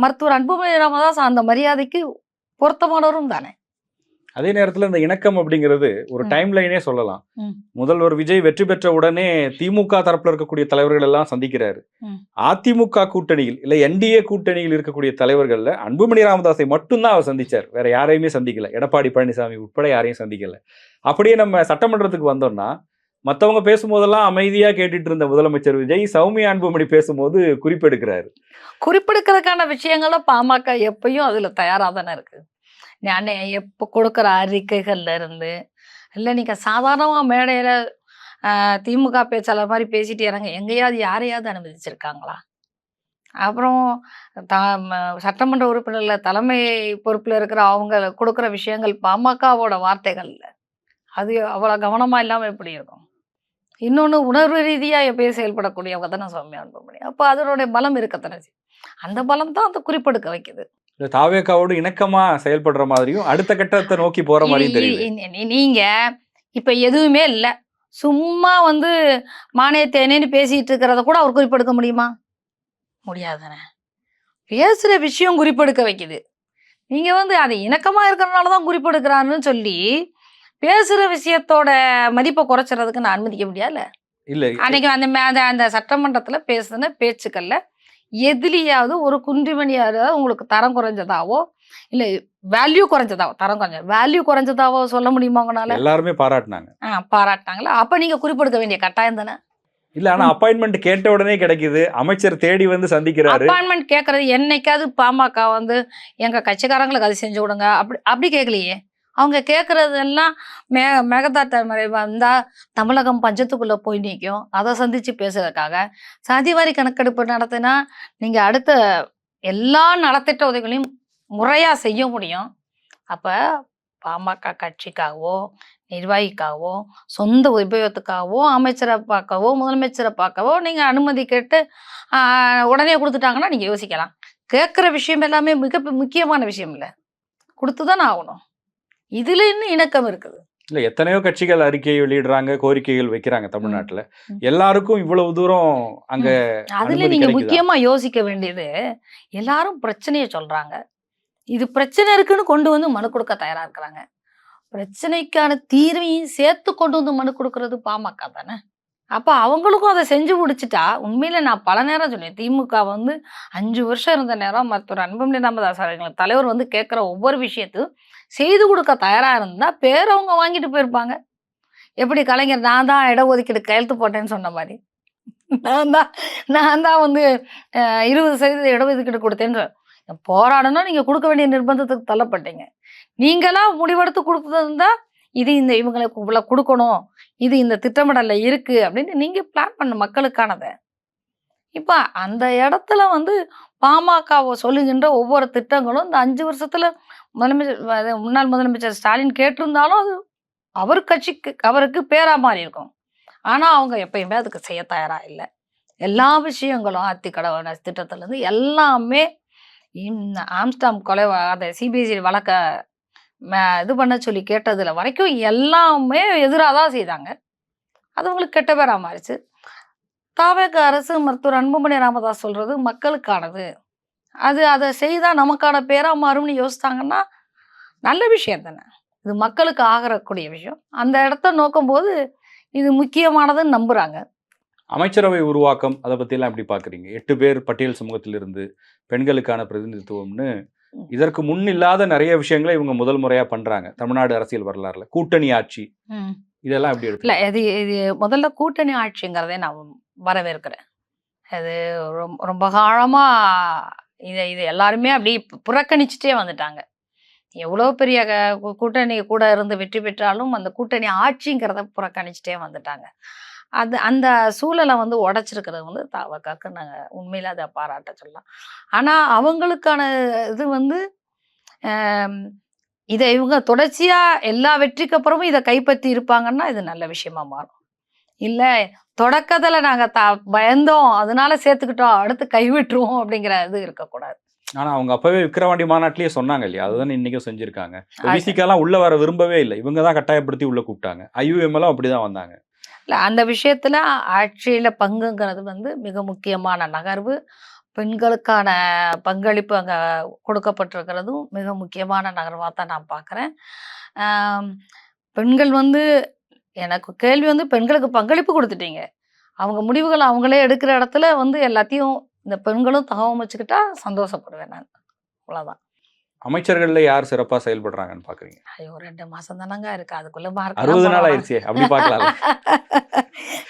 மருத்துவர் அன்புமணி ராமதாஸ் அந்த மரியாதைக்கு பொருத்தமானவரும் தானே. அதே நேரத்துல இந்த இணக்கம் அப்படிங்கிறது ஒரு டைம் லைனே சொல்லலாம். முதல்வர் விஜய் வெற்றி பெற்ற உடனே திமுக தரப்புல இருக்கக்கூடிய தலைவர்கள் எல்லாம் சந்திக்கிறாரு. அதிமுக கூட்டணியில் இல்ல என்டிஏ கூட்டணியில் இருக்கக்கூடிய தலைவர்கள்ல அன்புமணி ராமதாஸை மட்டும்தான் அவர் சந்திச்சார். வேற யாரையுமே சந்திக்கல. எடப்பாடி பழனிசாமி உட்பட யாரையும் சந்திக்கல. அப்படியே நம்ம சட்டமன்றத்துக்கு வந்தோம்னா மற்றவங்க பேசும்போதெல்லாம் அமைதியா கேட்டுட்டு இருந்த முதலமைச்சர் விஜய் சௌமியா அன்புமணி பேசும்போது குறிப்பெடுக்கிறாரு. குறிப்பெடுக்கிறதுக்கான விஷயங்கள பாமக எப்பயும் அதுல தயாரா தானே இருக்கு. நான் எப்போ கொடுக்குற அறிக்கைகள்ல இருந்து இல்லை நீங்க சாதாரணமா மேடையில திமுக பேச்சாளர் மாதிரி பேசிட்டு இறங்க எங்கேயாவது யாரையாவது அனுமதிச்சிருக்காங்களா? அப்புறம் சட்டமன்ற உறுப்பினர்ல தலைமை பொறுப்புல இருக்கிற அவங்க கொடுக்குற விஷயங்கள் பாமகவோட வார்த்தைகள்ல அது அவ்வளவு கவனமா இல்லாம எப்படி இருக்கும்? இன்னொன்னு உணர்வு ரீதியா எப்பயும் செயல்படக்கூடியவங்க தானே சௌமியா அன்புமணி. அப்போ அதனுடைய பலம் இருக்கத்தானே. அந்த பலம் தான் அந்த குறிப்பெடுக்க வைக்குது. தாவேகாவோடு இணக்கமா செயல்படுற மாதிரியும் அடுத்த கட்டத்தை நோக்கி போற மாதிரியும் தெரியுது. நீங்க இப்ப எதுவுமே இல்ல. சும்மா வந்து மானே தேனேன்னு பேசிட்டு இருக்கிறத கூட அவர் குறிப்பெடுக்க முடியுமா? முடியாதுதானே. பேசுற விஷயம் குறிப்பெடுக்க வைக்குது. நீங்க வந்து அது இணக்கமா இருக்கிறனால தான் குறிப்பெடுக்கிறாருன்னு சொல்லி, பேசுற விஷயத்தோட மதிப்ப குறைச்சுறதுக்கு நான் அனுமதிக்க முடியாதுல்ல. இல்ல அன்னைக்கு அந்த அந்த அந்த சட்டமன்றத்துல பேசின பேச்சுக்கள்ல எதுலயாவது ஒரு குன்றிமணியாவது உங்களுக்கு தரம் குறைஞ்சதாவோ, இல்ல வேல்யூ குறைஞ்சதாவோ, தரம் குறைஞ்ச வேல்யூ குறைஞ்சதாவோ சொல்ல முடியுமா உங்கனால? எல்லாருமே பாராட்டுனாங்க. பாராட்டுனாங்களா? அப்ப நீங்க குறிப்பெடுக்க வேண்டிய கட்டாயம் தானே. இல்ல ஆனா அப்பாயின்ட்மெண்ட் கேட்ட உடனே கிடைக்குது. அமைச்சர் தேடி வந்து சந்திக்கிறாரு. அப்பாயின்ட்மென்ட் கேட்கறது என்னைக்காவது பாமக வந்து எங்க கட்சிக்காரங்களுக்கு அது செஞ்சு விடுங்க. அப்படி அப்படி கேட்கலையே. அவங்க கேட்கறதெல்லாம் மே மேகதாட்டு மறை வந்தா தமிழகம் பஞ்சத்துக்குள்ள போய் நிக்கும். அத சந்திச்சு பேசுறதுக்காக, சாதிவாரி கணக்கெடுப்பு நடத்தினா, நீங்க அடுத்த எல்லா நலத்திட்ட உதவிகளையும் முறையா செய்ய முடியும். அப்ப பாமக கட்சிக்காகவோ, நிர்வாகிக்காகவோ, சொந்த உபயோகத்துக்காகவோ, அமைச்சர பார்க்கவோ, முதலமைச்சர பார்க்கவோ நீங்க அனுமதி கேட்டு ஆ உடனே குடுத்துட்டாங்கன்னா, நீங்க யோசிக்கலாம். கேட்கிற விஷயம் எல்லாமே மிக முக்கியமான விஷயம் இல்ல. குடுத்து தானே ஆகணும். இதுல இன்னும் இணக்கம் இருக்குது. இல்ல எத்தனையோ கட்சிகள் அறிக்கை வெளியிடுறாங்க, கோரிக்கைகள் வைக்கிறாங்க ம். தமிழ்நாட்டுல. ம். எல்லாருக்கும் இவ்வளவு தூரம் அங்க அதுல அனுமதி நீங்க கிடைக்குதா? முக்கியமா யோசிக்க வேண்டியது, எல்லாரும் பிரச்சனைய சொல்றாங்க. இது பிரச்சனை இருக்குன்னு கொண்டு வந்து மனு குடுக்க தயாரா இருக்கிறாங்க. பிரச்சனைக்கான தீர்வையும் சேர்த்து கொண்டு வந்து மனு குடுக்குறது பாமக தானே. அப்ப அவங்களுக்கும் அத செஞ்சு முடிச்சுட்டா, உண்மையில நான் பல நேரம் சொன்னேன். திமுக வந்து 5 வருஷம் இருந்த நேரம் மருத்துவர் அன்புமணி ராமதாஸ் அவர்கள் தலைவர் வந்து கேட்கிற ஒவ்வொரு விஷயத்தையும் செய்து குடுக்க தயாரா இருந்தா, பேர அவங்க வாங்கிட்டு போயிருப்பாங்க. எப்படி கலைஞர் நான் தான் இடஒதுக்கீடு கையெழுத்து போட்டேன்னு சொன்ன மாரி. நான் தான் நான் தான் வந்து 20% இடஒதுக்கீடு குடுத்தேன்னு போராடணும். நீங்க குடுக்க வேண்டிய நிர்பந்தத்துக்கு தள்ளப்பட்டீங்க. நீங்களா முடிவெடுத்து குடுத்ததா, இது இந்த இவங்களுக்கு இவ்வளோ குடுக்கணும். இது இந்த திட்டமிடல்ல இருக்கு அப்படின்னு நீங்க பிளான் பண்ண மக்களுக்கானத. இப்ப அந்த இடத்துல வந்து பாமகவ சொல்லுகின்ற ஒவ்வொரு திட்டங்களும் இந்த 5 வருஷத்துல முன்னாள் முதலமைச்சர் ஸ்டாலின் கேட்டிருந்தாலும், அது அவர் கட்சிக்கு அவருக்கு பேரா மாறியிருக்கும். ஆனா அவங்க எப்பயுமே அதுக்கு செய்ய தயாரா இல்ல. எல்லா விஷயங்களும் அத்திக்கடவு திட்டத்திலருந்து எல்லாமே இந்த ஆம்ஸ்டாம் கொலை அந்த சிபிஎஸ்இ வழக்க இது பண்ண சொல்லி கேட்டதுல வரைக்கும் எல்லாமே எதிரா தான் செய்தாங்க. அது அவங்களுக்கு கெட்ட பேரா மாறிச்சு. தாவேக அரசு மருத்துவர் அன்புமணி ராமதாஸ் சொல்றது மக்களுக்கானது. அது அத செய்தா நமக்கான பேரா மாறும்னு யோசிச்சாங்கன்னா, நல்ல விஷயம் தானே. இது மக்களுக்கு ஆகக்கூடிய விஷயம். அந்த இடத்த நோக்கும்போது இது முக்கியமானதுன்னு நம்புறாங்க. அமைச்சரவை உருவாக்கம் அத பத்திலாம் எப்படி பார்க்குறீங்க? 8 பேர் பட்டியல் சமூகத்திலிருந்து பெண்களுக்கான பிரதிநிதித்துவம்னு ம். இதற்கு முன் இல்லாத நெறைய விஷயங்கள இவங்க முதல் முறையா பண்றாங்க. தமிழ்நாடு அரசியல் வரலாறுல. கூட்டணி ஆட்சி ம். இதெல்லாம் எப்படி இல்ல எடுத்துக்கிறீங்க? இது இது முதல்ல கூட்டணி ஆட்சிங்கிறதே நான் வரவேற்கிறேன். அது ரொம்ப காலமா இத இத எல்லாருமே அப்படியே புறக்கணிச்சுட்டே வந்துட்டாங்க. எவ்வளோ பெரிய கூட்டணி கூட இருந்து வெற்றி பெற்றாலும், அந்த கூட்டணி ஆட்சிங்கிறத புறக்கணிச்சுட்டே வந்துட்டாங்க. அது அந்த சூழல வந்து உடைச்சிருக்கிறது வந்து தவகக்கு நாங்க உண்மையில அத பாராட்ட சொல்லலாம். ஆனா, அவங்களுக்கான இது வந்து அம் இத இவங்க தொடர்ச்சியா எல்லா வெற்றிக்கு அப்புறமும் இத கைப்பற்றி இருப்பாங்கன்னா, இது நல்ல விஷயமா மாறும். இல்ல தொடக்கத்துல நாங்க பயந்தோம், அதனால சேர்த்துக்கிட்டோம், அடுத்து கைவிட்டுருவோம் அப்படிங்கிற இது இருக்கக்கூடாது. ஆனா அவங்க அப்பவே விக்கிரவாண்டி மாநாட்டிலேயே சொன்னாங்க இல்லையா? அதுதானே இன்னைக்கும் செஞ்சிருக்காங்க. இப்ப விசிகலாம் உள்ள வர விரும்பவே இல்ல. இவங்க தான் கட்டாயப்படுத்தி உள்ள கூப்பிட்டாங்க. ஐயுஎம்எல்லும் அப்படிதான் வந்தாங்க. இல்ல அந்த விஷயத்துல ஆட்சியில பங்குங்கிறது வந்து மிக முக்கியமான நகர்வு. பெண்களுக்கான பங்களிப்பு அங்க கொடுக்கப்பட்டிருக்கிறதும் மிக முக்கியமான நகர்வா தான் நான் பார்க்குறேன். ஆம், பெண்கள் வந்து எனக்கு கேள்வி வந்து பெண்களுக்கு பங்களிப்பு குடுத்துட்டீங்க. அவங்க முடிவுகள அவங்களே எடுக்கிற இடத்துல வந்து எல்லாத்தையும் இந்த பெண்களும் தகவமைச்சுக்கிட்டா சந்தோஷப்படுவேன் நான். அவ்வளோதான். அமைச்சர்கள்ல யார் சிறப்பா செயல்படுறாங்கன்னு பார்க்குறீங்க? ஐயோ! 2 மாசம் தானங்க இருக்கு. அதுக்குள்ள மார்க்லாம் 60 போட நாள் வேணாம். ஆயிருச்சே! அப்படி பார்க்கலாம்ல.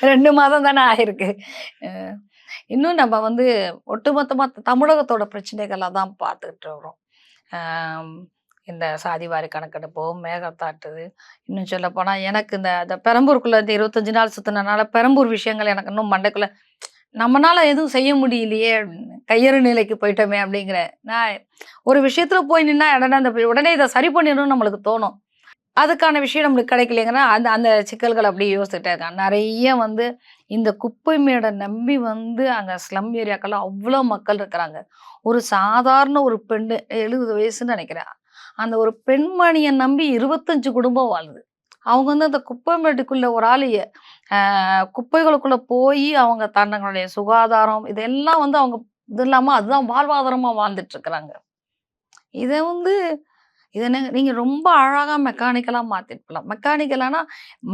2 மாதம் தானே ஆயிருக்கு. அ இன்னும் நம்ம வந்து ஒட்டுமொத்தமா தமிழகத்தோட பிரச்சனைகள தான் பார்த்துக்கிட்டு வரோம். ஆம் இந்த சாதிவாரி கணக்கெடுப்போ, மேகதாட்டு இன்னும் சொல்லப்போனா எனக்கு இந்த இந்த பெரம்பூருக்குள்ள இந்த 25 நாள் சுத்துனனால பெரம்பூர் விஷயங்கள் எனக்கு இன்னும் மண்டைக்குள்ள நம்மனால எதுவும் செய்ய முடியலையே அப்படின்னு. கையறு நிலைக்கு போயிட்டோமே அப்படிங்கிற. நான் ஒரு விஷயத்துல போய் நின்னா உடனே உடனே இத சரி பண்ணிடணும்னு நம்மளுக்கு தோணும். அதுக்கான விஷயம் நம்மளுக்கு கிடைக்கலைங்கன்னா, அந்த அந்த சிக்கல்கள அப்படியே யோசிச்சுட்டே இருக்கான். நெறைய வந்து இந்த குப்பை மேட நம்பி வந்து அங்க ஸ்லம் ஏரியாக்கள்ல அவ்ளோ மக்கள் இருக்கிறாங்க. ஒரு சாதாரண ஒரு பெண்ணு 70 வயசுன்னு நெனைக்கிறேன். அந்த ஒரு பெண்மணிய நம்பி 25 குடும்பம் வாழுது. அவங்க வந்து அந்த குப்பைமேட்டுக்குள்ள ஒரு ஆள் குப்பைகளுக்குள்ள போய் அவங்க தங்களுடைய சுகாதாரம் இதெல்லாம் வந்து அவங்க இது இல்லாம அதுதான் வாழ்வாதாரமா வாழ்ந்துட்டு இருக்கிறாங்க. இதை வந்து இதை நீங்க ரொம்ப அழகா மெக்கானிக்கலா மாத்திருக்கலாம். மெக்கானிக்கலானா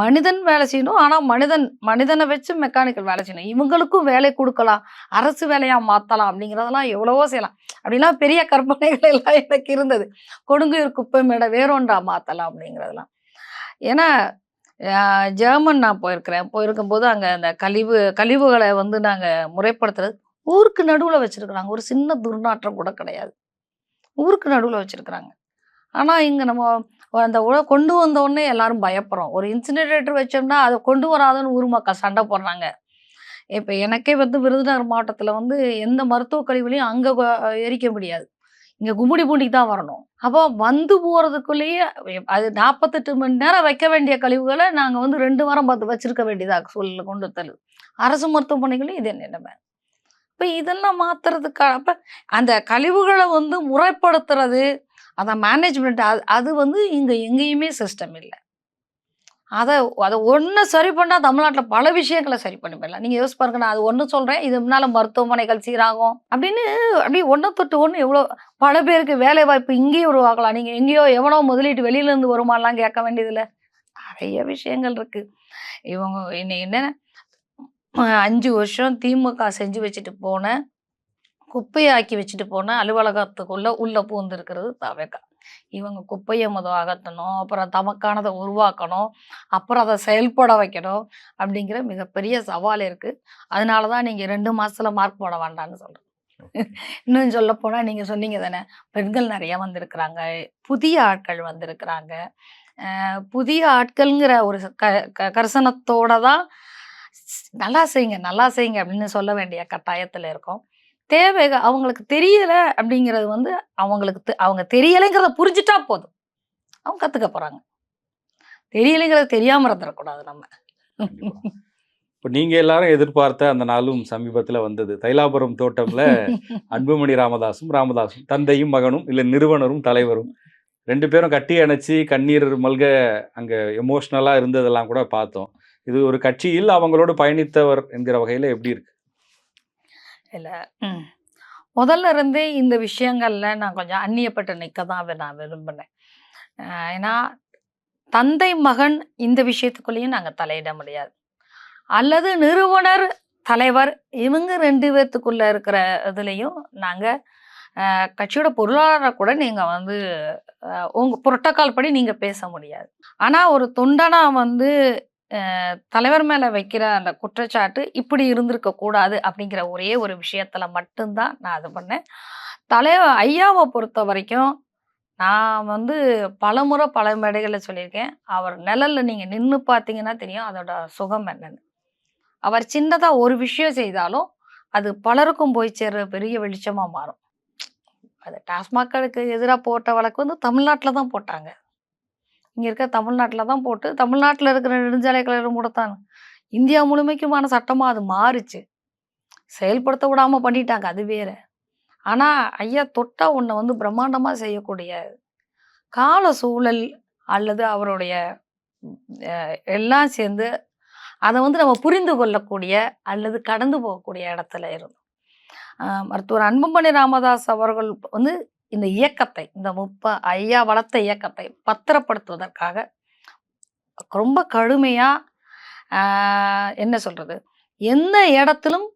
மனிதன் வேலை செய்யணும். ஆனா மனிதனை வச்சு மெக்கானிக்கல் வேலை செய்யணும். இவங்களுக்கும் வேலை கொடுக்கலாம். அரசு வேலையா மாத்தலாம் அப்படிங்கிறதெல்லாம் எவ்வளவோ செய்யலாம். அப்படிலாம் பெரிய கற்பனைகள் எல்லாம் எனக்கு இருந்தது. கொடுங்கையூர் குப்பை மேடை வேறொன்றா மாத்தலாம் அப்படிங்கிறதெல்லாம். ஏன்னா ஜெர்மன் நான் போயிருக்கிறேன். போயிருக்கும்போது அங்க அந்த கழிவுகளை வந்து நாங்க முறைப்படுத்துறது ஊருக்கு நடுவுல வச்சிருக்கிறாங்க. ஒரு சின்ன துர்நாற்றம் கூட கிடையாது. ஊருக்கு நடுவுல வச்சிருக்கிறாங்க. ஆனா, இங்க நம்ம அந்த கொண்டு வந்த உடனே எல்லாரும் பயப்படுறோம். ஒரு இன்சினரேட்டர் வச்சோம்னா, அத கொண்டு வராதன்னு ஊர் மக்கள் சண்டை போடுறாங்க. இப்ப எனக்கே வந்து விருதுநகர் மாவட்டத்துல வந்து எந்த மருத்துவ கழிவுகளையும் அங்க எரிக்க முடியாது. இங்க கும்மிடிப்பூண்டிக்கு தான் வரணும். அப்போ வந்து போறதுக்குள்ளேயே அது 48 மணி நேரம் வைக்க வேண்டிய கழிவுகள நாங்க வந்து 2 வாரம் பார்த்து வச்சிருக்க வேண்டியதா சூழல்ல கொண்டு தள்ளுது. அரசு மருத்துவமனைகள்லயும் இதே நிலைமை. இப்ப இதெல்லாம் மாத்துறதுக்காக அப்ப அந்த கழிவுகள வந்து முறைப்படுத்துறது, அத மேனேஜ்மென்ட் அது வந்து இங்க எங்கேயுமே சிஸ்டம் இல்ல. அத அத ஒண்ண சரி பண்ணா தமிழ்நாட்டுல பல விஷயங்கள சரி பண்ணி போயிடலாம். நீங்க யோசிச்சு பாருங்க. நான் அது ஒண்ணு சொல்றேன். இது முன்னால மருத்துவமனைகள் சீராகும். அப்படின்னு அப்படியே ஒண்ண தொட்டு ஒண்ணு எவ்வளோ பல பேருக்கு வேலை வாய்ப்பு இங்கேயே உருவாக்கலாம். நீங்க எங்கேயோ எவனோ முதலீட்டு வெளியில இருந்து வருமானலாம் கேட்க வேண்டியதில்ல. நெறைய விஷயங்கள் இருக்கு. இவங்க என்ன 5 வருஷம் திமுக செஞ்சு வச்சுட்டு போன குப்பையாக்கி வச்சுட்டு போன அலுவலகத்துக்குள்ள உள்ள பூந்திருக்கிறது தவேக. இவங்க குப்பைய அகற்றணும். அப்புறம் தமக்கானத உருவாக்கணும். அப்புறம் அத செயல்பட வைக்கணும். அப்படிங்கிற மிகப்பெரிய சவால் இருக்கு. அதனால தான் நீங்க 2 மாசத்துல மார்க் போட வேண்டான்னு சொல்றேன். இன்னும் சொல்லப்போனா நீங்க சொன்னீங்க தானே, பெண்கள் நெறைய வந்திருக்கிறாங்க. புதிய ஆட்கள் வந்திருக்கிறாங்க. புதிய ஆட்கள்ங்கிற ஒரு க க கரிசனத்தோட தான் நல்லா செய்யுங்க, நல்லா செய்யுங்க அப்படின்னு சொல்ல வேண்டிய கட்டாயத்துல இருக்கோம். அவங்களுக்கு தெரியல அப்படிங்கிறது வந்து அவங்க தெரியலைங்கிறத புரிஞ்சுட்டா போதும். அவங்க கத்துக்க போறாங்க. தெரியலைங்கிறது தெரியாம இருந்துடக்கூடாது நம்ம. இப்ப நீங்க எல்லாரும் எதிர்பார்த்த அந்த நாளும் சமீபத்துல வந்தது. தைலாபுரம் தோட்டம்ல அன்புமணி ராமதாசும் தந்தையும் மகனும் இல்ல நிறுவனரும் தலைவரும் 2 பேரும் கட்டி அணைச்சு கண்ணீர் மல்க அங்க எமோஷனலா இருந்ததெல்லாம் கூட பார்த்தோம். இது ஒரு கட்சியில் அவங்களோடு பயணித்தவர் என்கிற வகையில எப்படி இருக்கு? இல்ல. முதல்ல இருந்தே இந்த விஷயங்கள்ல நான் கொஞ்சம் அந்நியப்பட்டு நிக்க தான் நான் விரும்பினேன். ஏன்னா தந்தை மகன் இந்த விஷயத்துக்குள்ளேயும் நாங்க தலையிட முடியாது. அல்லது நிறுவனர் தலைவர் இவங்க 2 பேத்துக்குள்ள இருக்கிற இதுலயும் நாங்க கட்சியோட பொருளாதார கூட நீங்க வந்து உங்க புரோட்டோகால் படி நீங்க பேச முடியாது. ஆனா ஒரு தொண்டனா வந்து தலைவர் மேல வைக்கிற அந்த குற்றச்சாட்டு இப்படி இருந்திருக்க கூடாது அப்படிங்கிற ஒரே ஒரு விஷயத்துல மட்டும்தான் நான் இது பண்ணேன். தலைவர் ஐயாவை பொறுத்த வரைக்கும் நான் வந்து பலமுறை பல மேடைகள்ல சொல்லியிருக்கேன். அவர் நிழல்ல நீங்க நின்னு பார்த்தீங்கன்னா தெரியும் அதோட சுகம் என்னன்னு. அவர் சின்னதா ஒரு விஷயம் செய்தாலும் அது பலருக்கும் போய் சேர்ற பெரிய வெளிச்சமா மாறும். அது டாஸ்மாக்களுக்கு எதிரா போட்ட வழக்கு வந்து தமிழ்நாட்டுல தான் போட்டாங்க. இங்க இருக்க தமிழ்நாட்டுல தான் போட்டு தமிழ்நாட்டுல இருக்கிற நெடுஞ்சாலை கழகம் கூடத்தான் இந்தியா முழுமைக்குமான சட்டமா அது மாறுச்சு. செயல்படுத்த விடாம பண்ணிட்டாங்க. அது வேற. ஆனா ஐயா தொட்டா உன்னை வந்து பிரம்மாண்டமா செய்யக்கூடிய கால சூழல் அல்லது அவருடைய எல்லாம் சேர்ந்து அதை வந்து நம்ம புரிந்து கொள்ளக்கூடிய அல்லது கடந்து போகக்கூடிய இடத்துல இருந்தோம். மருத்துவர் அன்புமணி ராமதாஸ் அவர்கள் வந்து இந்த இயக்கத்தை இந்த ஐயா வளர்த்த இயக்கத்தை பத்திரப்படுத்துவதற்காக ரொம்ப கடுமையா என்ன சொல்றது எந்த இடத்திலும்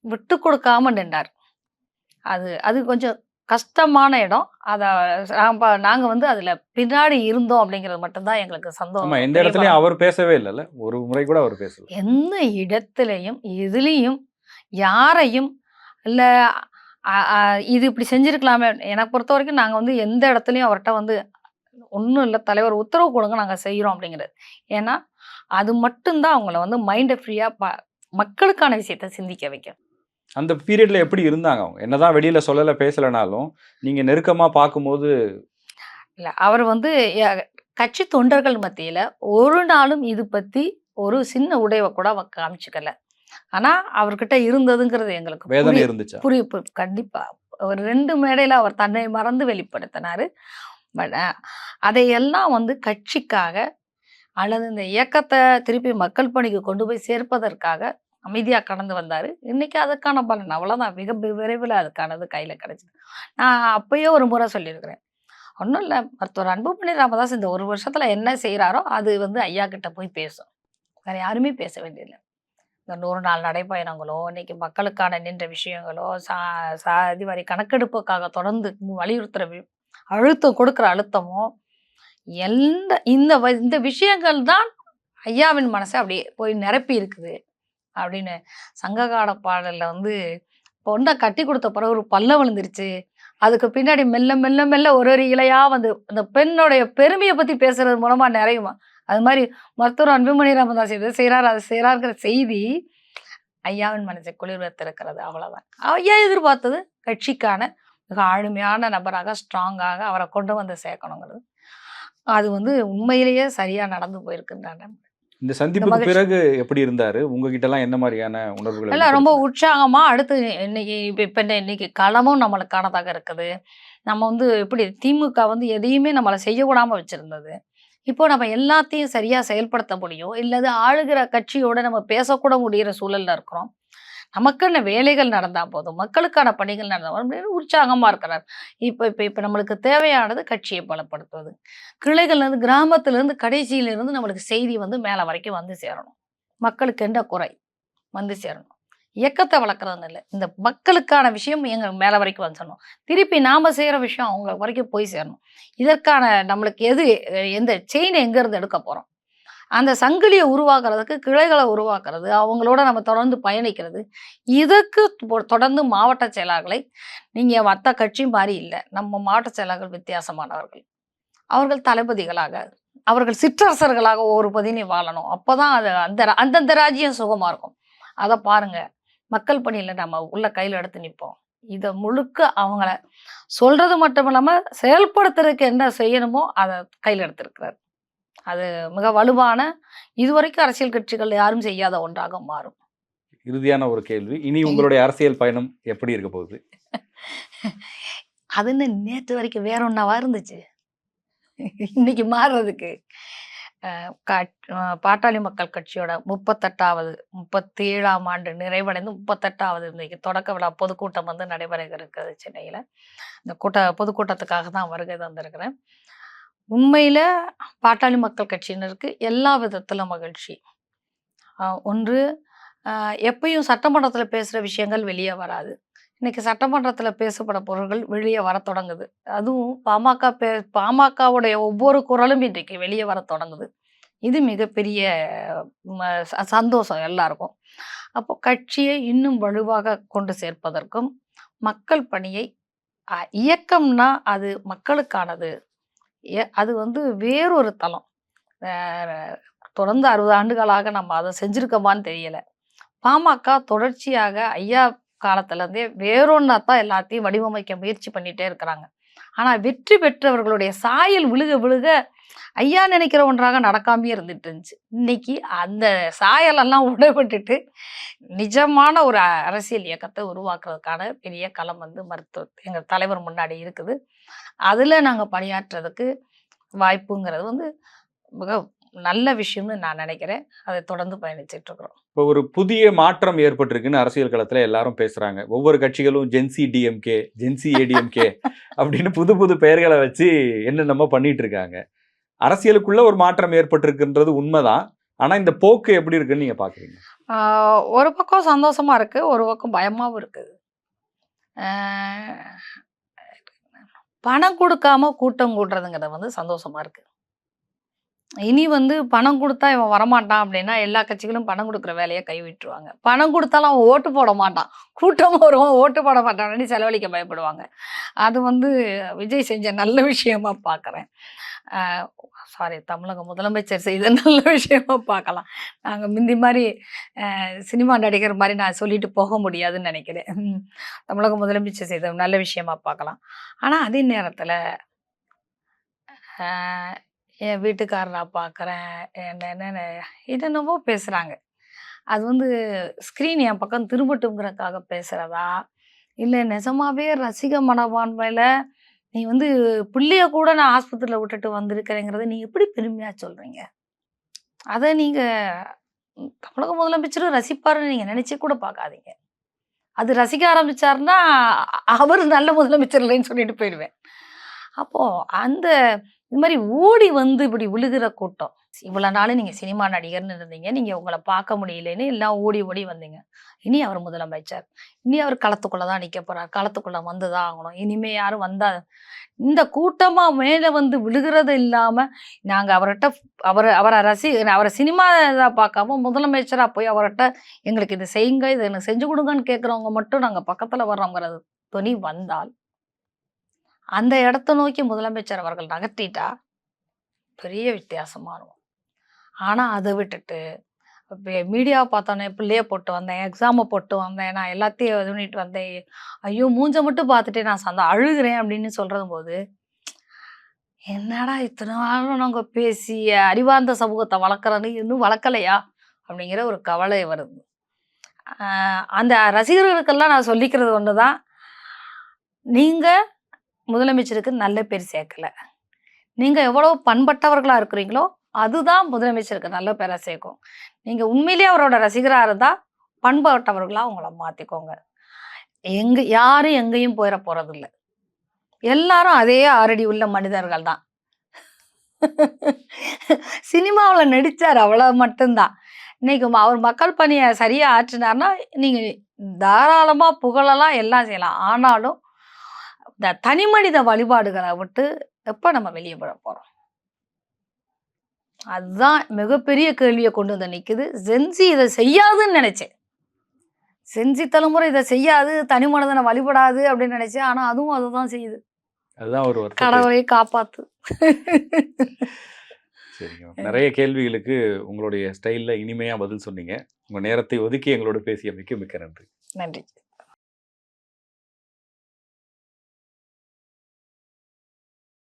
விட்டு கொடுக்காம நின்றார். அது கொஞ்சம் கஷ்டமான இடம். நாங்க வந்து அதுல பின்னாடி இருந்தோம் அப்படிங்கிறது மட்டும்தான் எங்களுக்கு சந்தோஷம். எந்த இடத்துலயும் அவர் பேசவே இல்லைல்ல, ஒரு முறை கூட அவர் பேசல. எந்த இடத்துலையும் எதுலையும் யாரையும் இல்ல இது இப்படி செஞ்சிருக்கலாமே. எனக்கு பொறுத்த வரைக்கும் நாங்க வந்து எந்த இடத்துலயும் அவர்கிட்ட வந்து ஒன்றும் இல்லை தலைவர் உத்தரவு கொடுங்க நாங்க செய்யறோம் அப்படிங்கிறது. ஏன்னா அது மட்டும்தான் அவங்கள வந்து மைண்டை ஃப்ரீயா மக்களுக்கான விஷயத்த சிந்திக்க வைக்கும். அந்த பீரியட்ல எப்படி இருந்தாங்க அவங்க? என்னதான் வெளியில சொல்லல பேசலனாலும் நீங்க நெருக்கமா பார்க்கும்போது இல்ல அவர் வந்து கட்சி தொண்டர்கள் மத்தியில ஒரு நாளும் இது பத்தி ஒரு சின்ன உடைவை கூட அவர் காமிச்சுக்கல. ஆனா அவர்கிட்ட இருந்ததுங்கிறது எங்களுக்கு வேதனை இருந்துச்சு. புரியுது. கண்டிப்பா ஒரு 2 மேடையில அவர் தன்னை மறந்து வெளிப்படுத்தினாரு. பட் அதையெல்லாம் வந்து கட்சிக்காக அல்லது இந்த இயக்கத்த திருப்பி மக்கள் பணிக்கு கொண்டு போய் சேர்ப்பதற்காக அமைதியா கடந்து வந்தாரு. இன்னைக்கு அதுக்கான பலன் அவ்வளோதான். மிக விரைவில அதுக்கானது கையில கிடைச்சது. நான் அப்பயே ஒரு முறை சொல்லியிருக்கிறேன். ஒண்ணும் இல்ல. மருத்துவர் அன்புமணி ராமதாஸ் இந்த 1 வருஷத்துல என்ன செய்றாரோ, அது ஐயா கிட்ட போய் பேசும். வேற யாருமே பேச வேண்டியதில்ல. இந்த 100 நாள் நடைப்பயணங்களோ, இன்னைக்கு மக்களுக்கான நின்ற விஷயங்களோ, சாதி வாரி கணக்கெடுப்புக்காக தொடர்ந்து வலியுறுத்துற அழுத்தம் கொடுக்குற அழுத்தமோ, இந்த விஷயங்கள் தான் ஐயாவின் மனச அப்படியே போய் நிரப்பி இருக்குது. அப்படின்னு சங்ககால பாடல்ல பொண்ண கட்டி குடுத்த பிறகு ஒரு பல்லம் விழுந்துருச்சு. அதுக்கு பின்னாடி மெல்ல, மெல்ல, மெல்ல ஒரு ஒரு இழையா அந்த பெண்ணுடைய பெருமைய பத்தி பேசுறது மூலமா நிறையுமா. அது மாரி மருத்துவர் அன்புமணி ராமதாஸ் இத செய்றார், அத செய்றார்ங்கிற செய்தி ஐயாவின் மனசை குளிர்வித்திருக்கிறது. அவ்வளவுதான். ஐயா எதிர்பார்த்தது கட்சிக்கான மிக ஆளுமையான நபராக, ஸ்ட்ராங்காக அவர கொண்டு வந்து சேர்க்கணுங்கிறது. அது உண்மையிலேயே சரியா நடந்து போயிருக்குன்னு நான் நம்புறேன். இந்த இந்த சந்திப்புக்கு மகிழ்ச்சி. பிறகு எப்படி இருந்தாரு? உங்ககிட்டலாம் என்ன மாரியான உணர்வுகள இல்ல ரொம்ப வெளிப்படுத்தினாரு? உற்சாகமா அடுத்து இன்னைக்கு இப்ப இன்னைக்கு களமும் நம்மளுக்கானதாக இருக்குது. நம்ம எப்படி திமுக எதையுமே நம்மள செய்ய விடாம வச்சிருந்தது. இப்போ நம்ம எல்லாத்தையும் சரியா செயல்படுத்த முடியும். இல்லது ஆளுகிற கட்சியோட நம்ம பேசக்கூட முடியிற சூழல்ல இருக்கிறோம். நமக்கான வேலைகள் நடந்தா போதும். மக்களுக்கான பணிகள் நடந்தா போதும் அப்படின்னு உற்சாகமா இருக்கிறார். இப்ப இப்ப இப்ப நம்மளுக்கு தேவையானது கட்சியை பலப்படுத்துவது. கிளைகள்லேருந்து கிராமத்திலிருந்து கடைசியிலிருந்து நம்மளுக்கு செய்தி மேல வரைக்கும் சேரணும். மக்களுக்கு என்ன குறை? சேரணும். இயக்கத்த வளர்க்குறதுன்னு இல்ல. இந்த மக்களுக்கான விஷயம் எங்க மேல வரைக்கும் சேரணும். திருப்பி நாம செய்ற விஷயம் அவங்க வரைக்கும் போய் சேரணும். இதற்கான நம்மளுக்கு எந்த செயின் எங்கேருந்து எடுக்க போறோம்? அந்த சங்கிலிய உருவாக்குறதுக்கு கிளைகள உருவாக்குறது, அவங்களோட நம்ம தொடர்ந்து பயணிக்கிறது. இதுக்கு தொடர்ந்து மாவட்ட செயலாளர்களை நீங்க மத்த கட்சி மாரி இல்ல. நம்ம மாவட்ட செயலாளர்கள் வித்தியாசமானவர்கள். அவர்கள் தளபதிகளாக, அவர்கள் சிற்றரசர்களாக ஒவ்வொரு பதினையும் வாழணும். அப்பதான் அது அந்தந்த ராஜ்யம் சுகமா இருக்கும். அத பாருங்க. மக்கள் பணியில நம்ம உள்ள கையில எடுத்து நிப்போம். இத முழுக்க அவங்கள சொல்றது மட்டும் இல்லாம, செயல்படுத்துறதுக்கு என்ன செய்யணுமோ, அத கையில எடுத்திருக்கிறார். அது மிக வலுவான இதுவரைக்கும் அரசியல் கட்சிகள் யாரும் செய்யாத ஒன்றாக மாறும். இறுதியான ஒரு கேள்வி. இனி உங்களுடைய அரசியல் பயணம் எப்படி இருக்க போகுது? அதுன்னு நேத்து வரைக்கும் வேற ஒண்ணாவா இருந்துச்சு? இன்னைக்கு மாறுறதுக்கு. பாட்டாளி மக்கள் கட்சியோட 37ஆம் ஆண்டு நிறைவடைந்து 38வது இன்னைக்கு தொடக்க விழா பொதுக்கூட்டம் நடைபெற இருக்கிறது சென்னையில. இந்த பொதுக்கூட்டத்துக்காக தான் வருகை தந்திருக்கிறேன். உண்மையில பாட்டாளி மக்கள் கட்சியினருக்கு எல்லா விதத்திலும் மகிழ்ச்சி. ஒன்று எப்பயும் சட்டமன்றத்துல பேசுற விஷயங்கள் வெளியே வராது. இன்னைக்கு சட்டமன்றத்துல பேசப்பட பொருள்கள் வெளியே வர தொடங்குது. அதுவும் பாமகவுடைய ஒவ்வொரு குரலும் இன்றைக்கு வெளியே வர தொடங்குது. இது மிகப்பெரிய சந்தோஷம் எல்லாருக்கும். அப்போ கட்சியை இன்னும் வலுவாக கொண்டு சேர்ப்பதற்கும், மக்கள் பணியை இயக்கம்னா அது மக்களுக்கானது. அது வேறொரு தளம். தொடர்ந்து 60 ஆண்டுகளாக நம்ம அதை செஞ்சிருக்கோமான்னு தெரியல. பாமக தொடர்ச்சியாக ஐயா காலத்துலேருந்தே வேறொன்னாத்தான் எல்லாத்தையும் வடிவமைக்க முயற்சி பண்ணிட்டே இருக்கிறாங்க. ஆனா வெற்றி பெற்றவர்களுடைய சாயல் விழுக விழுக ஐயா நினைக்கிற ஒன்றாக நடக்காமையே இருந்துட்டு இருந்துச்சு. இன்னைக்கு அந்த சாயலெல்லாம் உடைபட்டுட்டு நிஜமான ஒரு அரசியல் இயக்கத்தை உருவாக்குறதுக்கான பெரிய களம் எங்க தலைவர் முன்னாடி இருக்குது. அதுல நாங்க பணியாற்றுறதுக்கு வாய்ப்புங்கிறது மிக நல்ல விஷயம்னு நான் நினைக்கிறேன். அதை தொடர்ந்து பயணிச்சுட்டு இருக்கிறோம். இப்போ ஒரு புதிய மாற்றம் ஏற்பட்டிருக்குன்னு அரசியல் களத்துல எல்லாரும் பேசுறாங்க. ஒவ்வொரு கட்சிகளும் ஜென்சி டிஎம்கே, ஜென்சி ஏடிஎம்கே அப்படின்னு புது புது பெயர்களை வச்சு என்னென்னமோ பண்ணிட்டு இருக்காங்க. அரசியலுக்குள்ள ஒரு மாற்றம் ஏற்பட்டிருக்குன்றது உண்மைதான். ஆனா இந்த போக்கு எப்படி இருக்குன்னு நீங்க பாக்குறீங்க? ஒரு பக்கம் சந்தோஷமா இருக்கு, ஒரு பக்கம் பயமாவும் இருக்குது. பணம் கொடுக்காம கூட்டம் கூட்டுறதுங்கிறது சந்தோஷமா இருக்கு. இனி பணம் குடுத்தா இவன் வரமாட்டான் அப்படின்னா, எல்லா கட்சிகளும் பணம் குடுக்குற வேலைய கைவிட்டுருவாங்க. பணம் குடுத்தாலும் அவன் ஓட்டு போட மாட்டான். கூட்டம் வரும், ஓட்டு போட மாட்டான்னு செலவழிக்க பயப்படுவாங்க. அது விஜய் செஞ்ச நல்ல விஷயமா பார்க்குறேன். சாரி, தமிழக முதலமைச்சர் செய்த நல்ல விஷயமா பார்க்கலாம். நாங்க முந்தி மாரி சினிமா நடிகர் மாரி நான் சொல்லிட்டு போக முடியாதுன்னு நினைக்கிறேன். தமிழக முதலமைச்சர் செய்த நல்ல விஷயமா பார்க்கலாம். ஆனா அதே நேரத்துல என் வீட்டுக்காரரை பார்க்குறேன், என்னென்னவோ பேசுகிறாங்க. அது ஸ்க்ரீன் என் பக்கம் திரும்பட்டும்ங்கிறதுக்காக பேசுகிறதா, இல்லை நிஜமாவே ரசிக மனப்பான்மையில் நீ பிள்ளைய கூட நான் ஆஸ்பத்திரியில் விட்டுட்டு வந்திருக்கிறேங்கிறத நீ எப்படி பெருமையாக சொல்கிறீங்க? அத நீங்க தமிழக முதலமைச்சரும் ரசிப்பாருன்னு நீங்க நினைச்சு கூட பார்க்காதீங்க. அது ரசிக்க ஆரம்பிச்சாருன்னா, அவரு நல்ல முதலமைச்சர் இல்லைன்னு சொல்லிட்டு போயிருவேன். அப்போ அந்த இது மாரி ஓடி வந்து இப்படி விழுகிற கூட்டம். இவ்வளோ நாள் நீங்க சினிமா நடிகர்ன்னு இருந்தீங்க. நீங்க உங்கள பார்க்க முடியலைன்னு எல்லாம் ஓடி ஓடி வந்தீங்க. இனி அவர் முதலமைச்சர். இனி அவர் களத்துக்குள்ள தான் நிக்க போறார். களத்துக்குள்ள வந்து தான் ஆகணும். இனிமே யாரும் வந்தா இந்த கூட்டமா மேல வந்து விழுகிறது இல்லாம, நாங்க அவர்ட்ட அவர சினிமா இதா பார்க்காம முதலமைச்சரா போய் அவர்ட்ட எங்களுக்கு இத செய்யுங்க, இத எனக்கு செஞ்சு குடுங்கன்னு கேட்கிறவங்க மட்டும் நாங்க பக்கத்துல வர்றோங்கிறது தொனி வந்தால், அந்த இடத்த நோக்கி முதலமைச்சர் அவர்கள் நகர்த்திட்டா, பெரிய வித்தியாசமா இருக்கும். ஆனா அத விட்டுட்டு, மீடியாவ பார்த்தோனே பிள்ளைய போட்டு வந்தேன், எக்ஸாம போட்டு வந்தேன், நான் எல்லாத்தையும் இது பண்ணிட்டு வந்தேன். ஐயோ! மூஞ்ச மட்டும் பார்த்துட்டே நான் அழுகுறேன் அப்படின்னு சொல்றதும்போது, என்னடா இத்தன நாளும் நாங்க பேசி அறிவார்ந்த சமூகத்த வளர்க்குறோன்னு இன்னும் வளர்க்கலையா? அப்படிங்கிற ஒரு கவலை வருது. அந்த ரசிகர்களுக்கெல்லாம் நான் சொல்லிக்கிறது ஒண்ணுதான். நீங்க முதலமைச்சருக்கு நல்ல பேர் சேர்க்கல. நீங்க எவ்வளவு பண்பட்டவர்களா இருக்கிறீங்களோ, அதுதான் முதலமைச்சருக்கு நல்ல பேர சேர்க்கும். நீங்க உண்மையிலேயே அவரோட ரசிகரா இருந்தா, பண்பட்டவர்களா உங்கள மாத்திக்கோங்க. யாரும் எங்கேயும் போயிற போறதில்ல. எல்லாரும் அதே 6 அடி உள்ள மனிதர்கள் தான். சினிமாவுல நடிச்சாரு அவ்வளவு மட்டும் தான். இன்னைக்கு அவர் மக்கள் பணிய சரியா ஆற்றினார்னா, நீங்க தாராளமா புகழலாம், எல்லாம் செய்யலாம். ஆனாலும், இந்த தனிமனித வழிபாடுகள விட்டு எப்ப நம்ம வெளிய வர போறோம்? அதுதான் மிகப்பெரிய கேள்விய கொண்டு வந்து நிக்குது. ஜென்ஸி இத செய்யாதுன்னு நெனச்சேன். ஜென்ஸி தலைமுறை இத செய்யாது, தனி மனிதன வழிபடாது அப்படின்னு நெனச்சேன். ஆனா அதுவும் அததான் செய்யுது. அதுதான் ஒரு வருத்தத்தை கடவுளே காப்பாத்து. சரிங்க. நிறைய கேள்விகளுக்கு உங்களுடைய ஸ்டைல்ல இனிமையா பதில் சொன்னீங்க. உங்க நேரத்தை ஒதுக்கி எங்களோட பேசியமைக்கு மிக்க நன்றி. நன்றி.